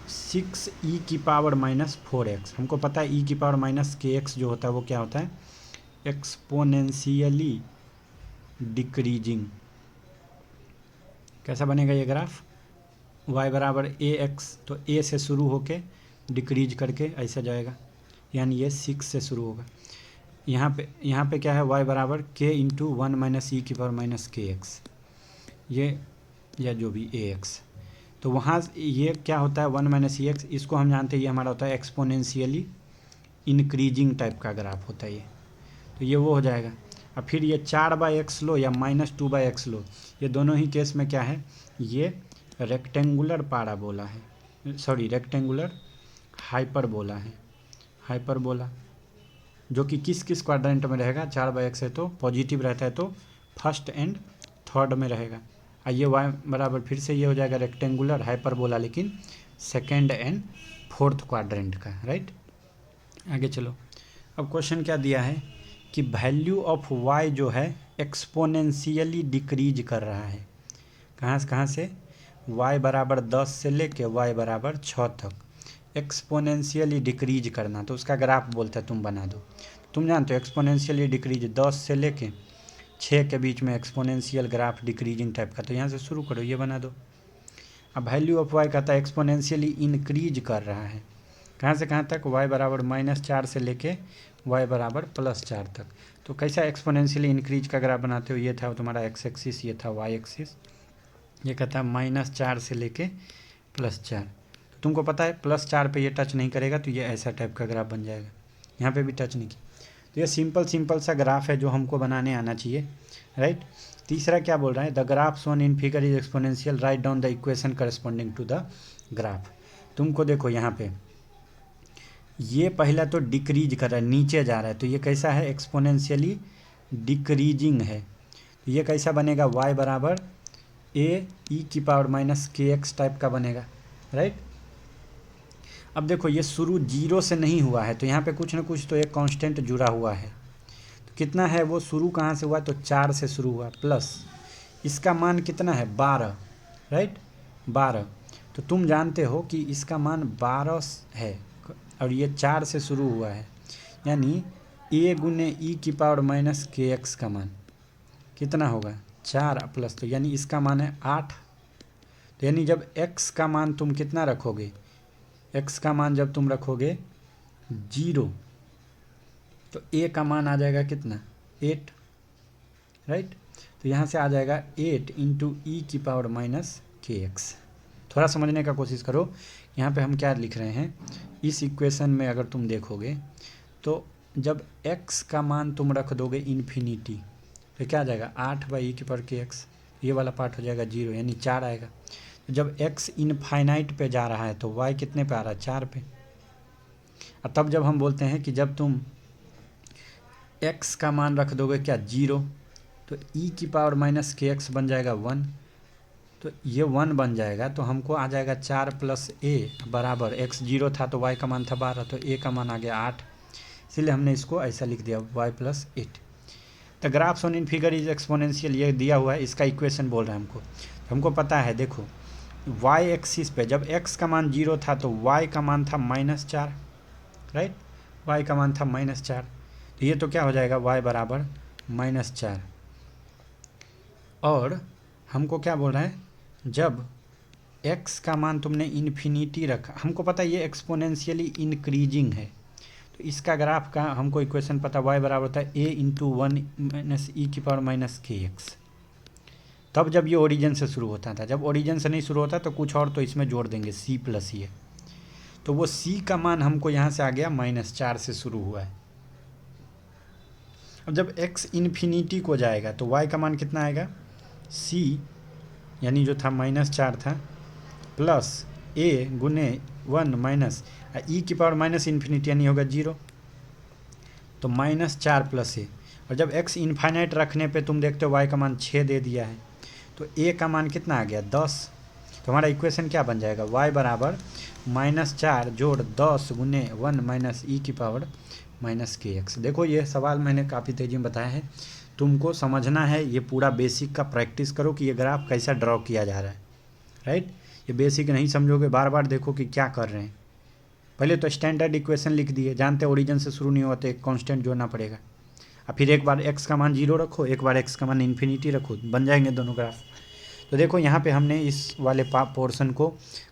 6e⁻⁻4x। हमको पता है e⁻−kx जो होता है वो क्या होता है? Exponentially decreasing. कैसा बनेगा ये ग्राफ? y बराबर ax, तो a से शुरू होके डिक्रीज करके ऐसा जाएगा, यानी ये 6 से शुरू होगा। यहाँ पे क्या है? y बराबर k × 1 - e⁻−kx, ये या जो भी ax। तो वहाँ ये क्या होता है? 1 - ex, इसको हम जानते हैं ये हमारा होता है एक्सपोनेंशियली इंक्रीजिंग टाइप का ग्राफ होता है ये, तो ये वो हो जाएगा। अब फिर ये 4/x लो या -2/x लो, ये दोनों ही केस में क्या है? ये रेक्टेंगुलर पाराबोला है, सॉरी रेक्टेंगुलर हाइपरबोला है, हाइपरबोला, जो कि किस किस क्वाड्रेंट में रहेगा? 4/x है तो पॉजिटिव रहता है, तो फर्स्ट एंड थर्ड में रहेगा। ये y बराबर फिर से ये हो जाएगा रेक्टेंगुलर हाइपरबोला, लेकिन सेकेंड एंड फोर्थ क्वाड्रेंट का, राइट। आगे चलो। अब क्वेश्चन क्या दिया है कि वैल्यू ऑफ y जो है एक्सपोनेंशियली डिक्रीज कर रहा है। कहाँ से? y बराबर 10 से लेके y बराबर 6 तक एक्सपोनेंशियली डिक्रीज करना, तो उसका ग्राफ बोलता है तुम बना दो। तुम जानते हो एक्सपोनेंशियली डिक्रीज 10 से लेके 6 के बीच में एक्सपोनेंशियल ग्राफ डिक्रीजिंग टाइप का, तो यहाँ से शुरू करो, ये बना दो। अब वैल्यू ऑफ y कहता है एक्सपोनेंशियली इंक्रीज कर रहा है, कहाँ से कहाँ तक? y बराबर -4 से लेके y बराबर +4 तक। तो कैसा एक्सपोनेंशियली इंक्रीज का ग्राफ बनाते हो? ये था तुम्हारा x एक्सिस, ये था y एक्सिस, ये कहता है -4 से लेके +4। तो तुमको पता है +4 पे ये टच नहीं करेगा, तो ये ऐसा टाइप का ग्राफ बन जाएगा। यहाँ पे भी टच नहीं किया, तो ये सिंपल सा ग्राफ है जो हमको बनाने आना चाहिए, राइट। तीसरा क्या बोल रहा है? The graph shown in figure is exponential, write down the equation corresponding to the graph. तुमको देखो यहाँ पे ये पहला तो डिक्रीज कर रहा है, नीचे जा रहा है, तो ये कैसा है? एक्सपोनेंशियली डिक्रीजिंग है। तो ये कैसा बनेगा? y बराबर ae⁻−kx टाइप का बनेगा, राइट। अब देखो ये शुरू 0 से नहीं हुआ है, तो यहाँ पे कुछ ना कुछ तो एक कांस्टेंट जुड़ा हुआ है। तो कितना है वो? शुरू कहाँ से हुआ? तो 4 से शुरू हुआ, प्लस इसका मान कितना है? 12, राइट, 12। तो तुम जानते हो कि इसका मान 12 है और ये 4 से शुरू हुआ है, यानी a × e⁻−kx का मान कितना होगा? 4 प्लस, तो यानी इसका मान है 8। तो यानी जब x का मान तुम कितना रखोगे? x का मान जब तुम रखोगे 0, तो a का मान आ जाएगा कितना? 8, राइट। तो यहाँ से आ जाएगा 8 × e⁻−kx। थोड़ा समझने का कोशिश करो, यहाँ पे हम क्या लिख रहे हैं? इस इक्वेशन में अगर तुम देखोगे तो जब x का मान तुम रख दोगे इन्फिनिटी, तो क्या आ जाएगा? 8/e⁻kx, ये वाला पार्ट हो जाएगा 0, यानी 4 आएगा। तो जब x इनफाइनाइट पे जा रहा है तो y कितने पे आ रहा है? 4 पे। और तब जब हम बोलते हैं कि जब तुम x का मान रख दोगे क्या 0, तो e की पावर माइनस के एक्स बन जाएगा 1, तो ये 1 बन जाएगा, तो हमको आ जाएगा 4 प्लस ए बराबर x 0 था तो y का मान था 12, तो a का मान आ गया 8, इसीलिए हमने इसको ऐसा लिख दिया y plus 8। The graph on in figure is exponential, ये दिया हुआ है, इसका इक्वेशन बोल रहा है हमको। तो हमको पता है, देखो y एक्सिस पे जब x का मान 0 था तो y का मान था -4, राइट, y का मान था -4, तो ये तो क्या हो जाएगा y बराबर -4। और हमको क्या बोल रहा है, जब x का मान तुमने इन्फिनिटी रखा, हमको पता है ये एक्सपोनेंशियली इंक्रीजिंग है, तो इसका ग्राफ का हमको इक्वेशन पता, y बराबर होता है a इंटू 1 माइनस ई की पावर माइनस के एक्स। तब जब ये ओरिजिन से शुरू होता था, जब ओरिजिन से नहीं शुरू होता तो कुछ और तो इसमें जोड़ देंगे c प्लस ये, तो वो c का मान हमको यहाँ से आ गया -4 से शुरू हुआ है। अब जब x इन्फिनिटी को जाएगा तो y का मान कितना आएगा, c यानी जो था -4 था प्लस a गुने 1 माइनस ई की पावर माइनस इन्फिनिटी यानी होगा 0, तो -4 प्लस ए, और जब x इन्फाइनाइट रखने पे तुम देखते हो y का मान 6 दे दिया है, तो a का मान कितना आ गया 10, तो हमारा इक्वेशन क्या बन जाएगा, y बराबर -4 जोड़ 10 गुने 1 माइनस ई की पावर माइनस के एक्स। देखो ये सवाल मैंने काफ़ी तेज़ी में बताया है, तुमको समझना है, ये पूरा बेसिक का प्रैक्टिस करो कि ये ग्राफ कैसा ड्रॉ किया जा रहा है, राइट। ये बेसिक नहीं समझोगे, बार बार देखो कि क्या कर रहे हैं। पहले तो स्टैंडर्ड इक्वेशन लिख दिए, जानते ओरिजिन से शुरू नहीं होता, तो एक कांस्टेंट जोड़ना पड़ेगा, और फिर एक बार x का मान 0 रखो, एक बार x का मान इन्फिनिटी रखो, बन जाएंगे दोनों ग्राफ। तो देखो यहाँ पे हमने इस वाले पोर्शन को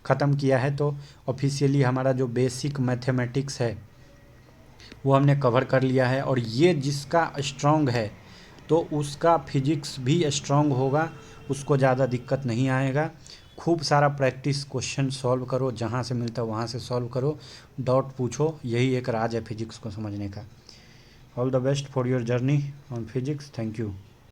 ख़त्म किया है, तो ऑफिशियली हमारा जो बेसिक मैथमेटिक्स है वो हमने कवर कर लिया है, और ये जिसका स्ट्रॉन्ग है तो उसका फिजिक्स भी स्ट्रॉन्ग होगा, उसको ज़्यादा दिक्कत नहीं आएगा। खूब सारा प्रैक्टिस, क्वेश्चन सॉल्व करो, जहाँ से मिलता है वहाँ से सॉल्व करो, डाउट पूछो, यही एक राज है फिजिक्स को समझने का। All the best for your journey on physics, thank you.